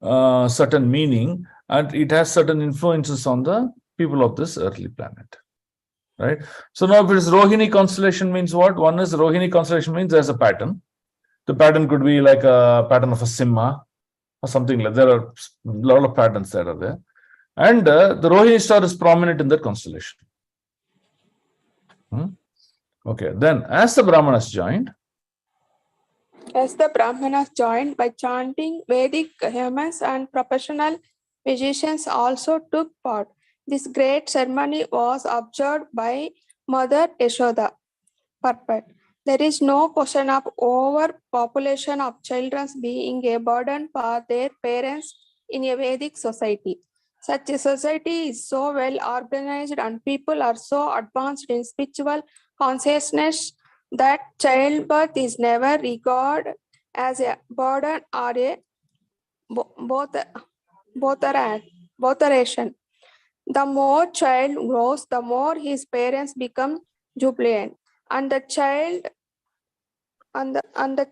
certain meaning, and it has certain influences on the people of this earthly planet. Right? So now if it is Rohini constellation means what? One is Rohini constellation means there's a pattern. The pattern could be like a pattern of a Simha or something like that. There are a lot of patterns that are there. And the Rohini star is prominent in that constellation. Okay, then as the Brahmanas joined by chanting Vedic hymns, and professional musicians also took part. This great ceremony was observed by Mother Yashoda. Perfect. There is no question of overpopulation of children being a burden for their parents in a Vedic society. Such a society is so well organized and people are so advanced in spiritual consciousness that childbirth is never regarded as a burden or a botheration. The more child grows, the more his parents become jubilant, and the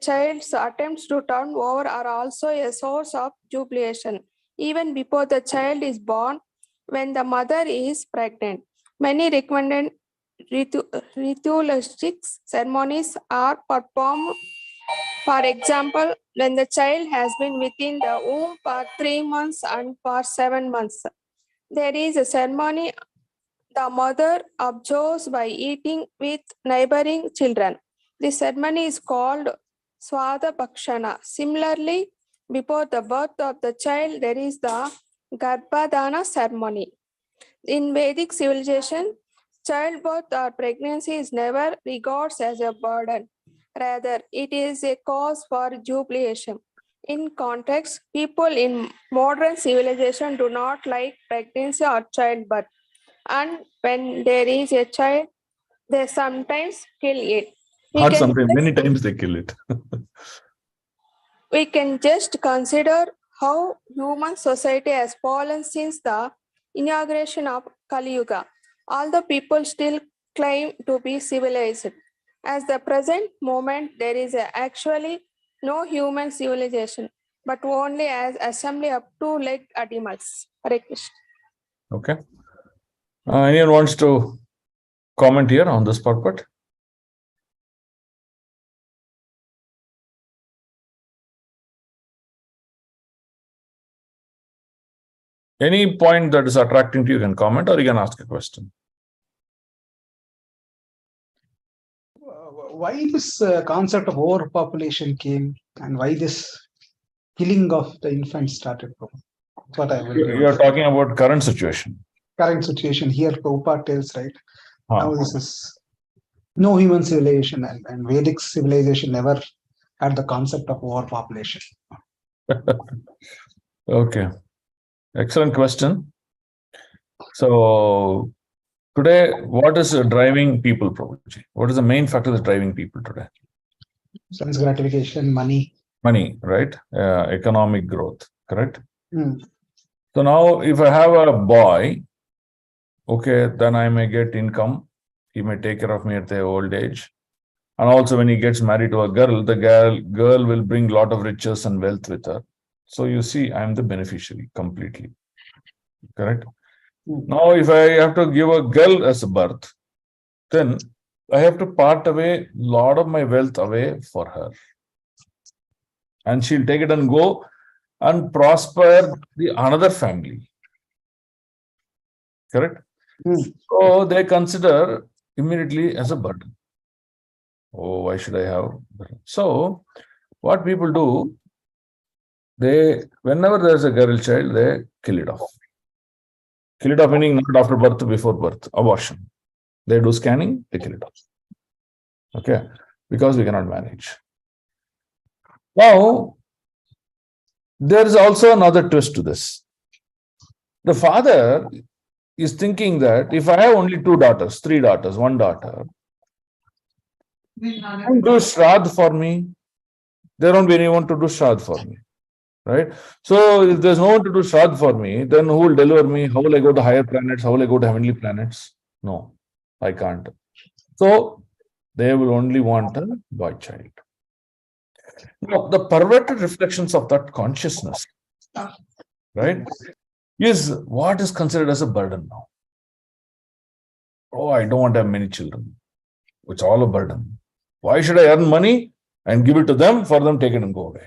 child's attempts to turn over are also a source of jubilation. Even before the child is born, when the mother is pregnant, many recommended ritualistic ceremonies are performed. For example, when the child has been within the womb for 3 months and for 7 months. There is a ceremony the mother observes by eating with neighboring children. This ceremony is called Swada Bhakshana. Similarly, before the birth of the child, there is the Garbhadana ceremony. In Vedic civilization, childbirth or pregnancy is never regarded as a burden. Rather, it is a cause for jubilation. In context, people in modern civilization do not like pregnancy or childbirth, and when there is a child, they sometimes kill it. Not sometimes, many times they kill it. We can just consider how human society has fallen since the inauguration of Kali Yuga. Although people still claim to be civilized, at the present moment there is actually no human civilization, but only as assembly of two-legged animals. Hare Krishna. Okay. Anyone wants to comment here on this purport? Any point that is attracting to you, can comment or you can ask a question. Why this concept of overpopulation came and why this killing of the infants started from? That's what I will. You're talking about current situation. Current situation here, Prabhupada tells, right? Now this is no human civilization and Vedic civilization never had the concept of overpopulation. Okay. Excellent question. So today, what is driving people, Prabhuji? What is the main factor that's driving people today? Sense gratification, money. Money, right? Economic growth, correct? So now if I have a boy, okay, then I may get income. He may take care of me at the old age. And also when he gets married to a girl, the girl will bring a lot of riches and wealth with her. So you see, I'm the beneficiary completely. Correct? Now, if I have to give a girl as a birth, then I have to part away a lot of my wealth away for her. And she'll take it and go and prosper the another family. Correct? So they consider immediately as a burden. Oh, why should I have? So what people do, whenever there's a girl child, they kill it off. Kill it off meaning not after birth, before birth, abortion. They do scanning, they kill it off. Okay, because we cannot manage. Now, there is also another twist to this. The father is thinking that if I have only 2 daughters, 3 daughters, 1 daughter, and do Shraddh for me, there won't be anyone to do Shraddh for me. Right? So if there's no one to do Shraddh for me, then who will deliver me? How will I go to higher planets? How will I go to heavenly planets? No, I can't. So they will only want a boy child. Now, the perverted reflections of that consciousness, right, is what is considered as a burden now. Oh, I don't want to have many children. It's all a burden. Why should I earn money and give it to them, for them take it and go away?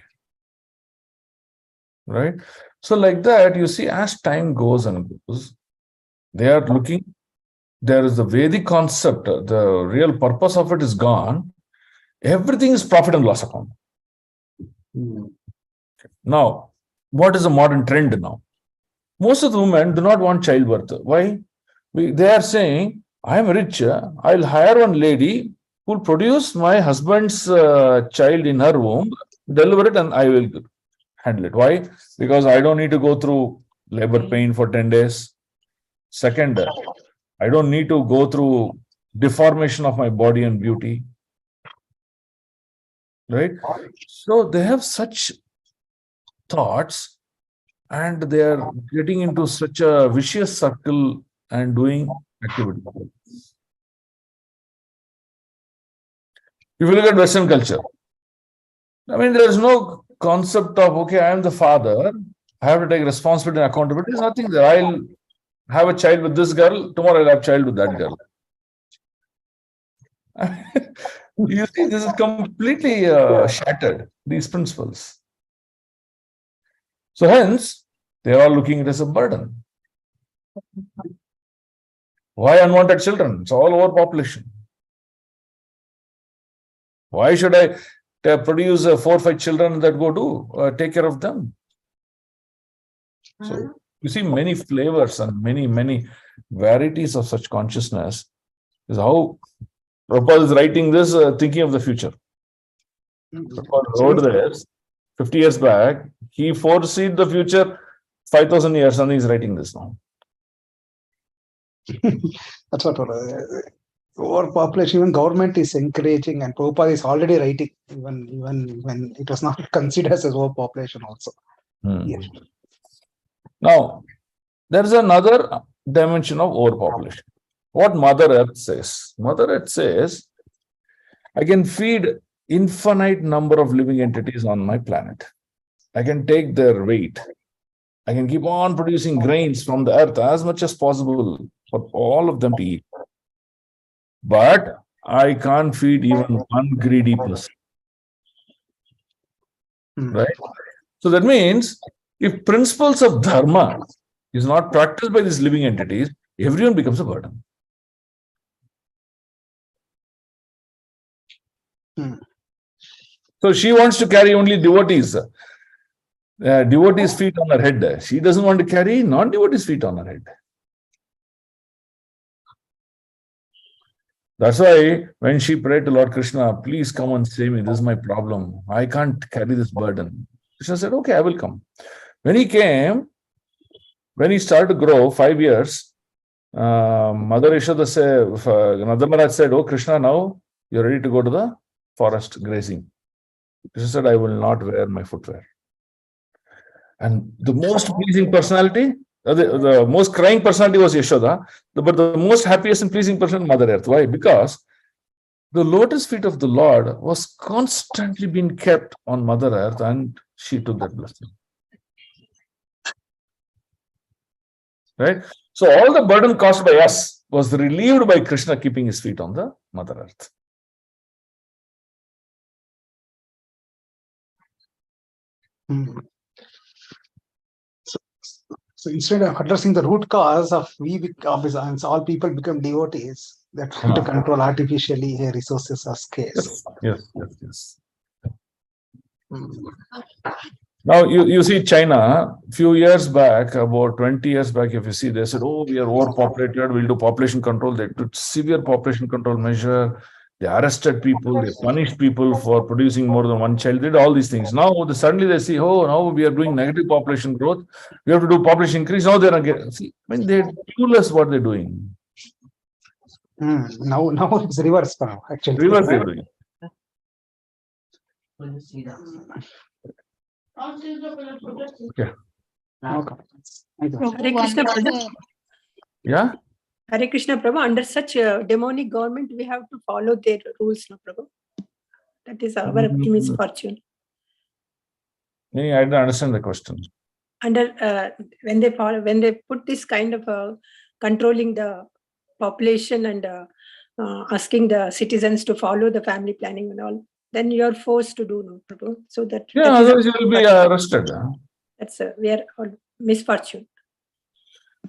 Right? So like that, you see, as time goes and goes, they are looking, there is the Vedic concept, the real purpose of it is gone. Everything is profit and loss account. Now, what is the modern trend now? Most of the women do not want childbirth. Why? They are saying, I am rich, I'll hire one lady who will produce my husband's child in her womb, deliver it, and I will handle it. Why? Because I don't need to go through labor pain for 10 days. Second, I don't need to go through deformation of my body and beauty. Right? So they have such thoughts and they are getting into such a vicious circle and doing activity. If you look at Western culture, I mean, there is no concept of, okay, I am the father, I have to take responsibility and accountability. There's nothing there. I'll have a child with this girl, tomorrow I'll have a child with that girl. You see, this is completely shattered, these principles. So hence, they are all looking at it as a burden. Why unwanted children? It's all overpopulation. Why should I produce 4 or 5 children that go to take care of them? So you see many flavors and many varieties of such consciousness. Is how Prabhupada is writing this thinking of the future. Prabhupada wrote this 50 years back. He foreseed the future 5,000 years and he's writing this now. That's what overpopulation, even government is encouraging, and Prabhupada is already writing, even when it was not considered as overpopulation also. Yes. Now, there is another dimension of overpopulation. What Mother Earth says. Mother Earth says, I can feed infinite number of living entities on my planet. I can take their weight. I can keep on producing grains from the earth as much as possible for all of them to eat. But I can't feed even one greedy person. Right? So that means if principles of dharma is not practiced by these living entities, everyone becomes a burden. So she wants to carry only devotees. Devotees' feet on her head. She doesn't want to carry non-devotees' feet on her head. That's why when she prayed to Lord Krishna, please come and save me. This is my problem. I can't carry this burden. Krishna said, okay, I will come. When he came, when he started to grow, 5 years, Mother Yashoda said, Nanda Maharaj said, oh Krishna, now you're ready to go to the forest grazing. Krishna said, I will not wear my footwear. And the most pleasing personality, the most crying personality was Yashoda, but the most happiest and pleasing person, Mother Earth. Why? Because the lotus feet of the Lord was constantly being kept on Mother Earth, and she took that blessing. Right? So all the burden caused by us was relieved by Krishna keeping his feet on the Mother Earth. So instead of addressing the root cause of all people become devotees, that try to control artificially resources are scarce. Yes. Now you see China, few years back, about 20 years back, if you see, they said, oh, we are overpopulated, we'll do population control. They took severe population control measure. They arrested people, they punished people for producing more than one child, they did all these things. Now suddenly they see, oh, now we are doing negative population growth. We have to do population increase. Now they're again. See, I mean, they're clueless what they're doing. Now it's reverse now, actually. Reverse they're doing. Okay. Hare Krishna Prabhu. Yeah? Hare Krishna Prabhu, under such a demonic government, we have to follow their rules, no Prabhu. That is our misfortune. I didn't understand the question. Under when they put this kind of controlling the population and asking the citizens to follow the family planning and all, then you are forced to do, no Prabhu. So that otherwise you will be arrested. That's we are misfortune.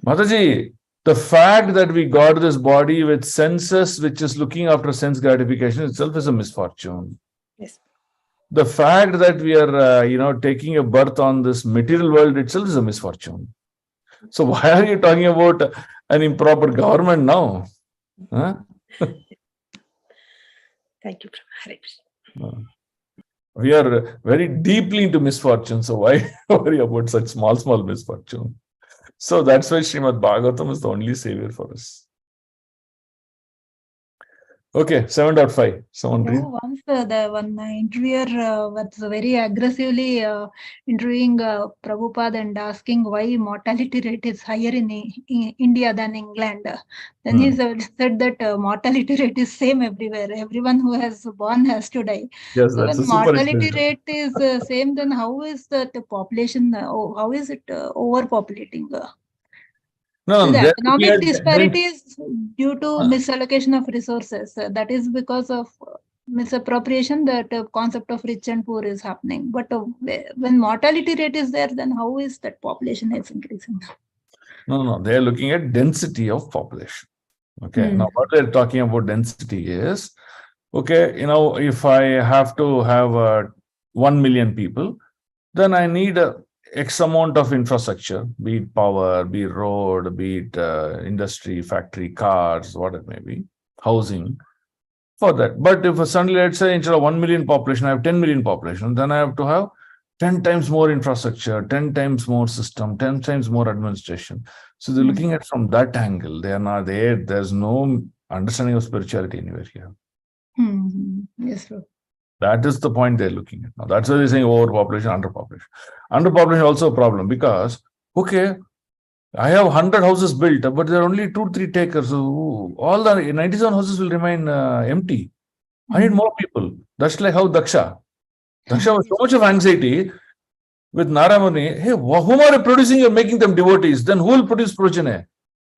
Mataji, the fact that we got this body with senses which is looking after sense gratification itself is a misfortune. Yes. The fact that we are, taking a birth on this material world itself is a misfortune. So why are you talking about an improper government now? Huh? Thank you, Hare Krishna. We are very deeply into misfortune, so why worry about such small misfortune? So that's why Srimad Bhagavatam is the only savior for us. Okay, 7.5. Someone read. Once the one interviewer was very aggressively interviewing Prabhupada and asking why mortality rate is higher in India than England. Then he said that mortality rate is same everywhere. Everyone who has born has to die. Yes, so that's when mortality rate is same, then how is the population? How is it overpopulating? No, the economic disparity is due to misallocation of resources. That is because of misappropriation that concept of rich and poor is happening. But when mortality rate is there, then how is that population is increasing? No. They are looking at density of population. Okay. Now, what they're talking about density is, okay, if I have to have 1 million people, then I need a X amount of infrastructure, be it power, be it road, be it industry, factory, cars, what it may be, housing, for that. But if suddenly, let's say, instead of 1 million population, I have 10 million population, then I have to have 10 times more infrastructure, 10 times more system, 10 times more administration. So they're looking at from that angle. They are not there. There's no understanding of spirituality anywhere here. Yes, sir. That is the point they're looking at. Now, that's why they're saying overpopulation, underpopulation. Underpopulation is also a problem because, okay, I have 100 houses built, but there are only 2-3 takers. So all the 97 houses will remain empty. I need more people. That's like how Daksha was so much of anxiety with Naramuni. Hey, whom are you producing? You're making them devotees. Then who will produce progeny?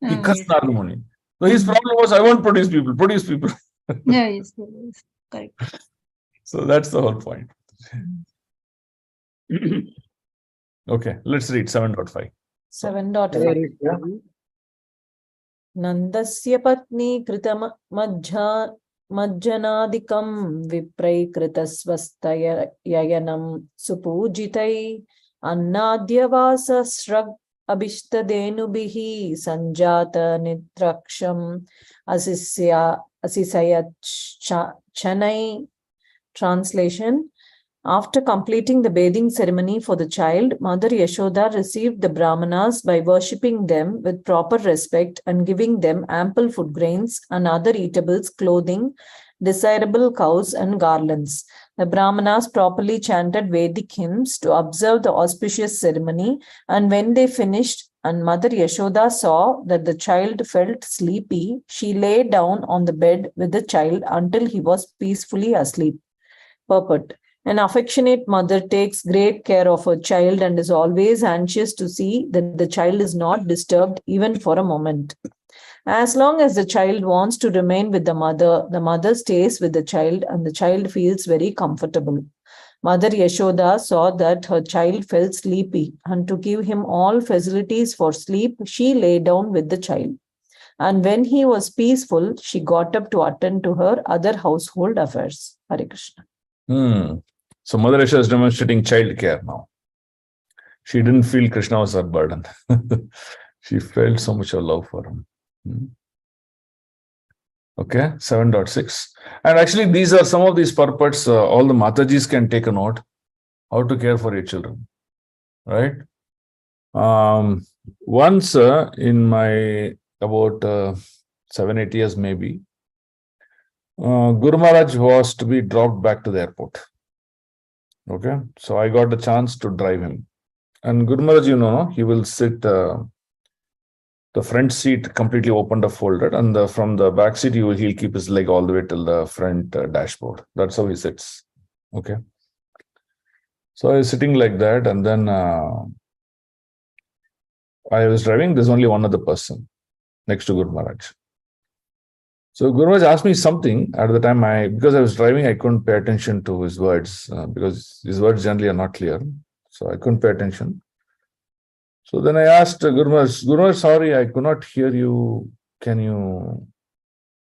He cursed Naramuni. So his problem was, I won't produce people. Yeah, yes, correct. So that's the whole point. Okay, let's read 7.5. 7.5. Nandasya patni kritam majjanadikam viprai kritasvastayayanam supujitai annadyavasa shrag abhishtadenubihi sanjata nitraksham asisayachanai. Translation. After completing the bathing ceremony for the child, Mother Yashoda received the Brahmanas by worshipping them with proper respect and giving them ample food grains and other eatables, clothing, desirable cows and garlands. The Brahmanas properly chanted Vedic hymns to observe the auspicious ceremony, and when they finished and Mother Yashoda saw that the child felt sleepy, she lay down on the bed with the child until he was peacefully asleep. Purport. An affectionate mother takes great care of her child and is always anxious to see that the child is not disturbed even for a moment. As long as the child wants to remain with the mother stays with the child and the child feels very comfortable. Mother Yashoda saw that her child felt sleepy, and to give him all facilities for sleep, she lay down with the child. And when he was peaceful, she got up to attend to her other household affairs. Hare Krishna. So Mother Yashoda is demonstrating child care now. She didn't feel Krishna was her burden. She felt so much of love for him. Okay, 7.6. And actually, these are some of these purports. All the Matajis can take a note. How to care for your children. Right? Once in my about 7-8 years maybe, Guru Maharaj was to be dropped back to the airport. Okay, so I got the chance to drive him. And Guru Maharaj, he will sit the front seat completely opened up, folded, and from the back seat, he'll keep his leg all the way till the front dashboard. That's how he sits. Okay. So I was sitting like that, and then I was driving. There's only one other person next to Guru Maharaj. So Guru Maharaj asked me something at the time. Because I was driving, I couldn't pay attention to his words because his words generally are not clear. So I couldn't pay attention. So then I asked Guru Maharaj, sorry, I could not hear you. Can you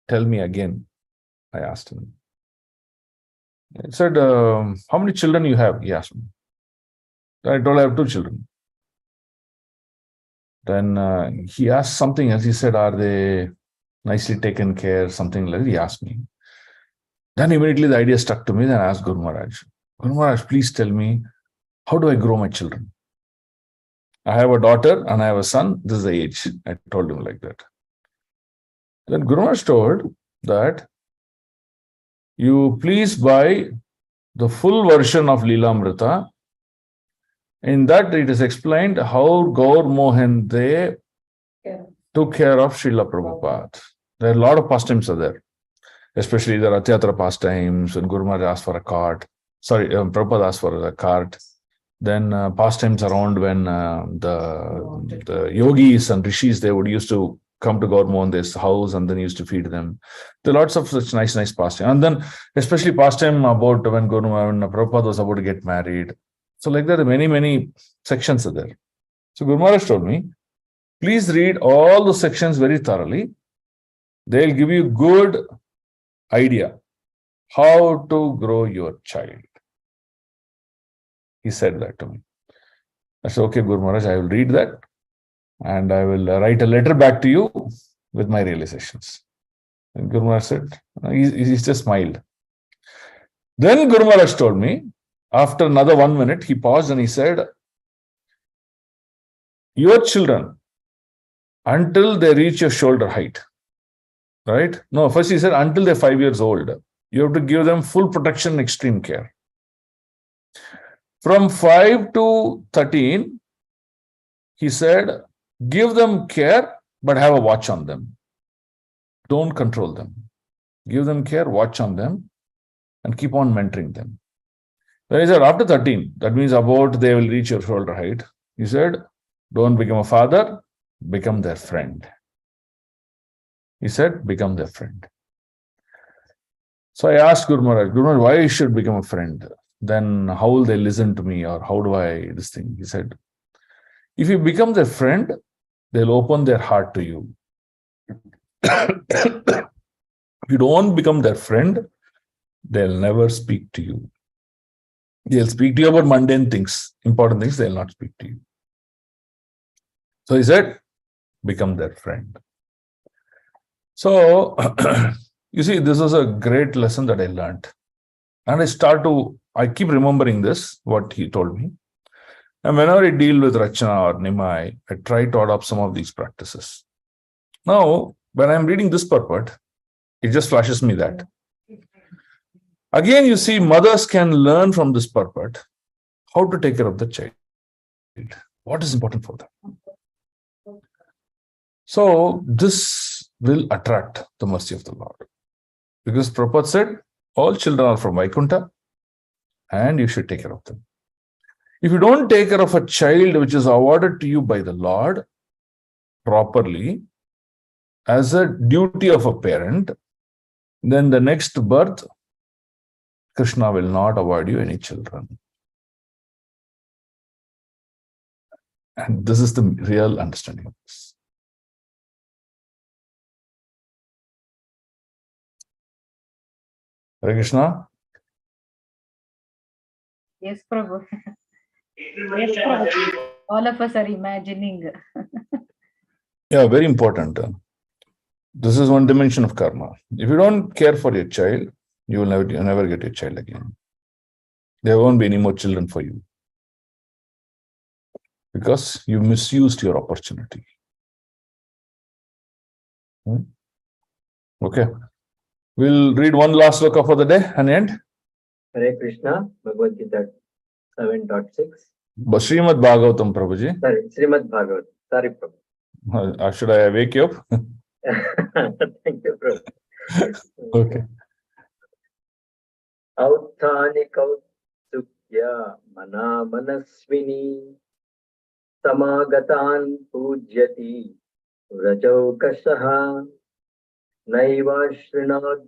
tell me again? I asked him. He said, how many children you have? He asked me. I told I have 2 children. Then he asked something else. He said, are they nicely taken care? Something like that. He asked me. Then immediately the idea stuck to me. Then I asked Guru Maharaj, please tell me, how do I grow my children? I have a daughter and I have a son. This is the age. I told him like that. Then Guru Maharaj told that you please buy the full version of Leelamrita. In that it is explained how Gaur Mohan they took care of Srila Prabhupada. There are a lot of pastimes are there, especially the Rath Yatra pastimes when Guru Maharaj asked for a cart. Prabhupada asked for a cart. Then pastimes around when the yogis and rishis, they would used to come to Gaur Mohan's house and then he used to feed them. There are lots of such nice pastime. And then especially pastime about when Prabhupada was about to get married. So like that, many sections are there. So Guru Maharaj told me, please read all the sections very thoroughly. They'll give you good idea how to grow your child. He said that to me. I said, okay, Guru Maharaj, I will read that and I will write a letter back to you with my realizations. And Guru Maharaj said, he just smiled. Then Guru Maharaj told me, after another 1 minute, he paused and he said, your children, until they reach your shoulder height, right? No, first he said, until they're 5 years old, you have to give them full protection and extreme care. From 5 to 13, he said, give them care, but have a watch on them. Don't control them. Give them care, watch on them, and keep on mentoring them. Then he said, after 13, that means about they will reach your shoulder height. He said, don't become a father, become their friend. He said, become their friend. So I asked Guru Maharaj, why I should become a friend? Then how will they listen to me, or how do I this thing? He said, if you become their friend, they'll open their heart to you. If you don't become their friend, they'll never speak to you. They'll speak to you about mundane things, important things, they'll not speak to you. So he said, become their friend. So, you see, this was a great lesson that I learned. And I keep remembering this, what he told me. And whenever I deal with Rachana or Nimai, I try to adopt some of these practices. Now, when I'm reading this purport, it just flashes me that. Again, you see, mothers can learn from this purport how to take care of the child. What is important for them? So, this will attract the mercy of the Lord. Because Prabhupada said, all children are from Vaikuntha and you should take care of them. If you don't take care of a child which is awarded to you by the Lord properly, as a duty of a parent, then the next birth, Krishna will not award you any children. And this is the real understanding of this. Hare Krishna. Yes, Prabhu. Yes, Prabhu. All of us are imagining. Yeah, very important. This is one dimension of karma. If you don't care for your child, you'll never get your child again. There won't be any more children for you. Because you misused your opportunity. Okay. We'll read one last sloka for the day and end. Hare Krishna, Bhagavad Gita 7.6. Srimad Bhagavatam, Prabhuji. Sorry, Srimad Bhagavatam. Sorry, Prabhu. Should I wake you up? Thank you, Prabhu. Okay. Authani kautsukya mana manasvini samagatan pujyati rajaukashaha naiva shrinad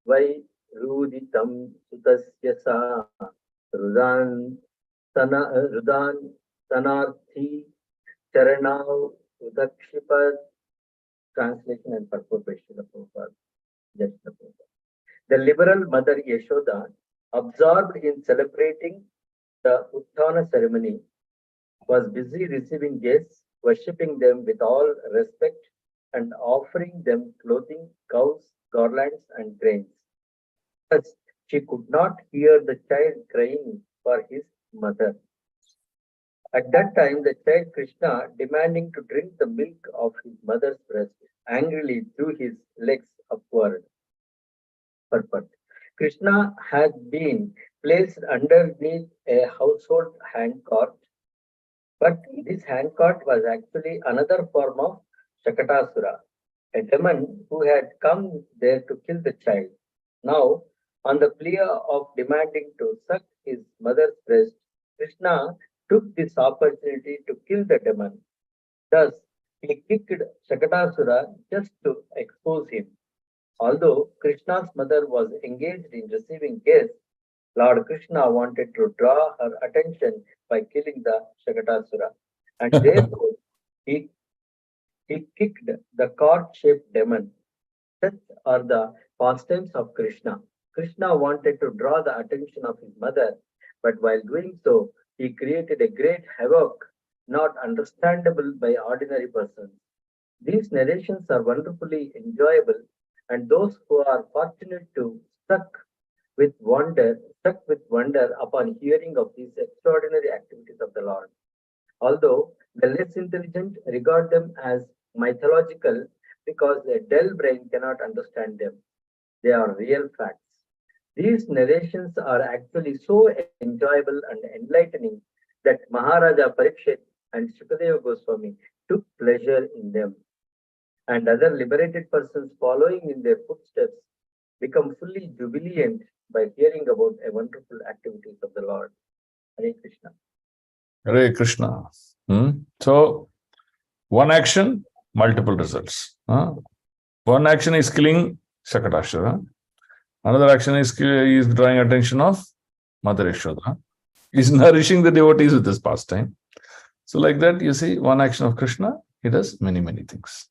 vai ruditam sutasya sa rudan sanarthi charanav udakshipat. Translation and purport by Srila Prabhupada. The liberal mother Yashoda, absorbed in celebrating the Utthana ceremony, was busy receiving guests, worshipping them with all respect, and offering them clothing, cows, garlands, and grains. Thus, she could not hear the child crying for his mother. At that time, the child Krishna, demanding to drink the milk of his mother's breast, angrily threw his legs upward. Purport. Krishna had been placed underneath a household handcart, but this handcart was actually another form of Shakatasura, a demon who had come there to kill the child. Now, on the plea of demanding to suck his mother's breast, Krishna took this opportunity to kill the demon. Thus, He kicked Shakatasura just to expose him. Although Krishna's mother was engaged in receiving guests, Lord Krishna wanted to draw her attention by killing the Shakatasura, and therefore he, he kicked the cord-shaped demon. Such are the pastimes of Krishna. Krishna wanted to draw the attention of his mother, but while doing so, he created a great havoc not understandable by ordinary persons. These narrations are wonderfully enjoyable, and those who are fortunate to struck with wonder upon hearing of these extraordinary activities of the Lord. Although the less intelligent regard them as mythological because a dull brain cannot understand them. They are real facts. These narrations are actually so enjoyable and enlightening that Maharaja Parikshit and Shukadeva Goswami took pleasure in them, and other liberated persons following in their footsteps become fully jubilant by hearing about a wonderful activities of the Lord. Hare Krishna. Hare Krishna. So, one action, multiple results. One action is killing Shakatasura. Another action is drawing attention of Mother Yashoda. He's nourishing the devotees with this pastime. So, like that, you see, one action of Krishna, he does many, many things.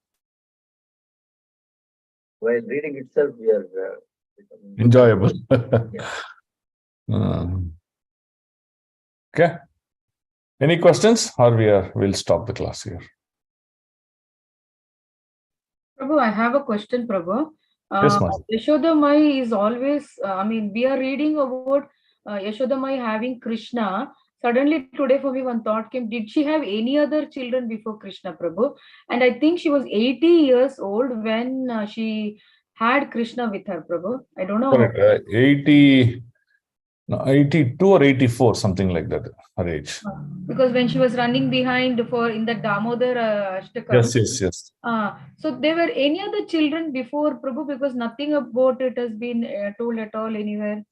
While reading itself, we are Enjoyable. Yeah. Okay. Any questions? Or we'll stop the class here. Prabhu, I have a question, Prabhu. Yes, ma'am. Yashoda Mai is always, we are reading about Yashoda Mai having Krishna. Suddenly today for me one thought came, did she have any other children before Krishna, Prabhu? And I think she was 80 years old when she had Krishna with her, Prabhu. I don't know. Correct. 82 or 84, something like that, her age. Because when she was running behind in the Damodar Ashtakam. Yes. So there were any other children before Prabhu, because nothing about it has been told at all anywhere.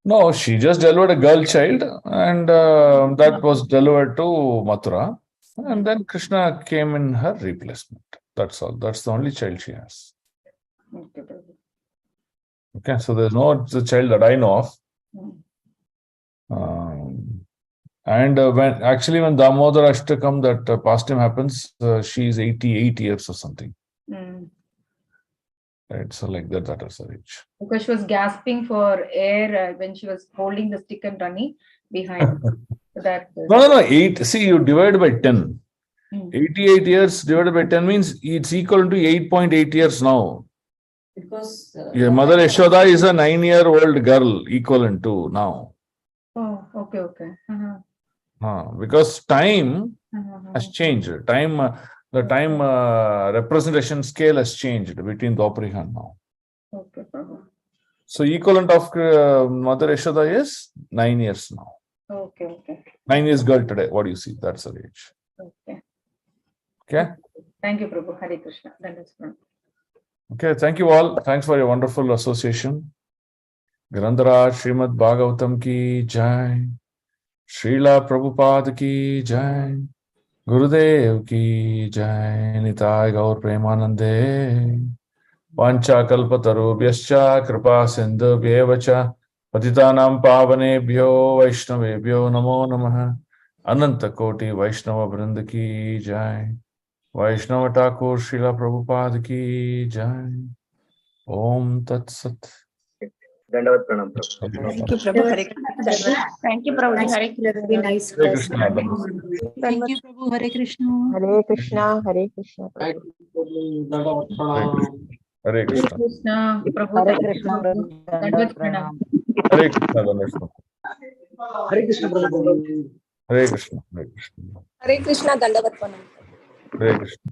No, she just delivered a girl child, and that was delivered to Mathura. And then Krishna came in her replacement. That's all. That's the only child she has. Okay, Prabhu. Okay, so there's no the child that I know of. And when Damodar Ashtakam, that pastime happens, she's 88 years or something. Right, so like that is her age. Because she was gasping for air when she was holding the stick and running behind. No. 8. See, you divide by 10. 88 years divided by 10 means it's equal to 8.8 years now. Because Mother Yashoda is a 9-year-old girl equivalent to now. Oh, okay. Because time has changed. The time representation scale has changed between Dwapara and now. Okay, Prabhu. So equivalent of Mother Yashoda is 9 years now. Okay. 9 years girl today. What do you see? That's her age. Okay. Thank you, Prabhu. Hare Krishna. Okay, thank you all. Thanks for your wonderful association. Grandaraj Srimad Bhagavatam ki jai. Srila Prabhupada ki jai. Gurudev ki jai. Nitai Gaur Premanande. Pancha kalpatarubhyascha kripa sindhubhyevacha. Patitanam pavanebhyo vaishnavebhyo namo namaha. Ananta koti Vaishnava Vrinda ki jai. Vaishnava Thakur Srila Prabhupada ki jai. Om Tat Sat. Dandavat Pranam, Prabhu. Thank you, Prabhu. Hare Krishna. Thank you, Prabhu. Hare Krishna. Very nice Hare class. Krishna. Thank you, Prabhu. Hare Krishna. Hare Krishna. Hare Krishna. Hare Krishna. Krishna. Prabhu. Hare Krishna. Dandavat Pranam. Hare Krishna. Hare Krishna, Prabhu. Hare Krishna. Hare Krishna. Hare Krishna. Dandavat Pranam. Hare Krishna.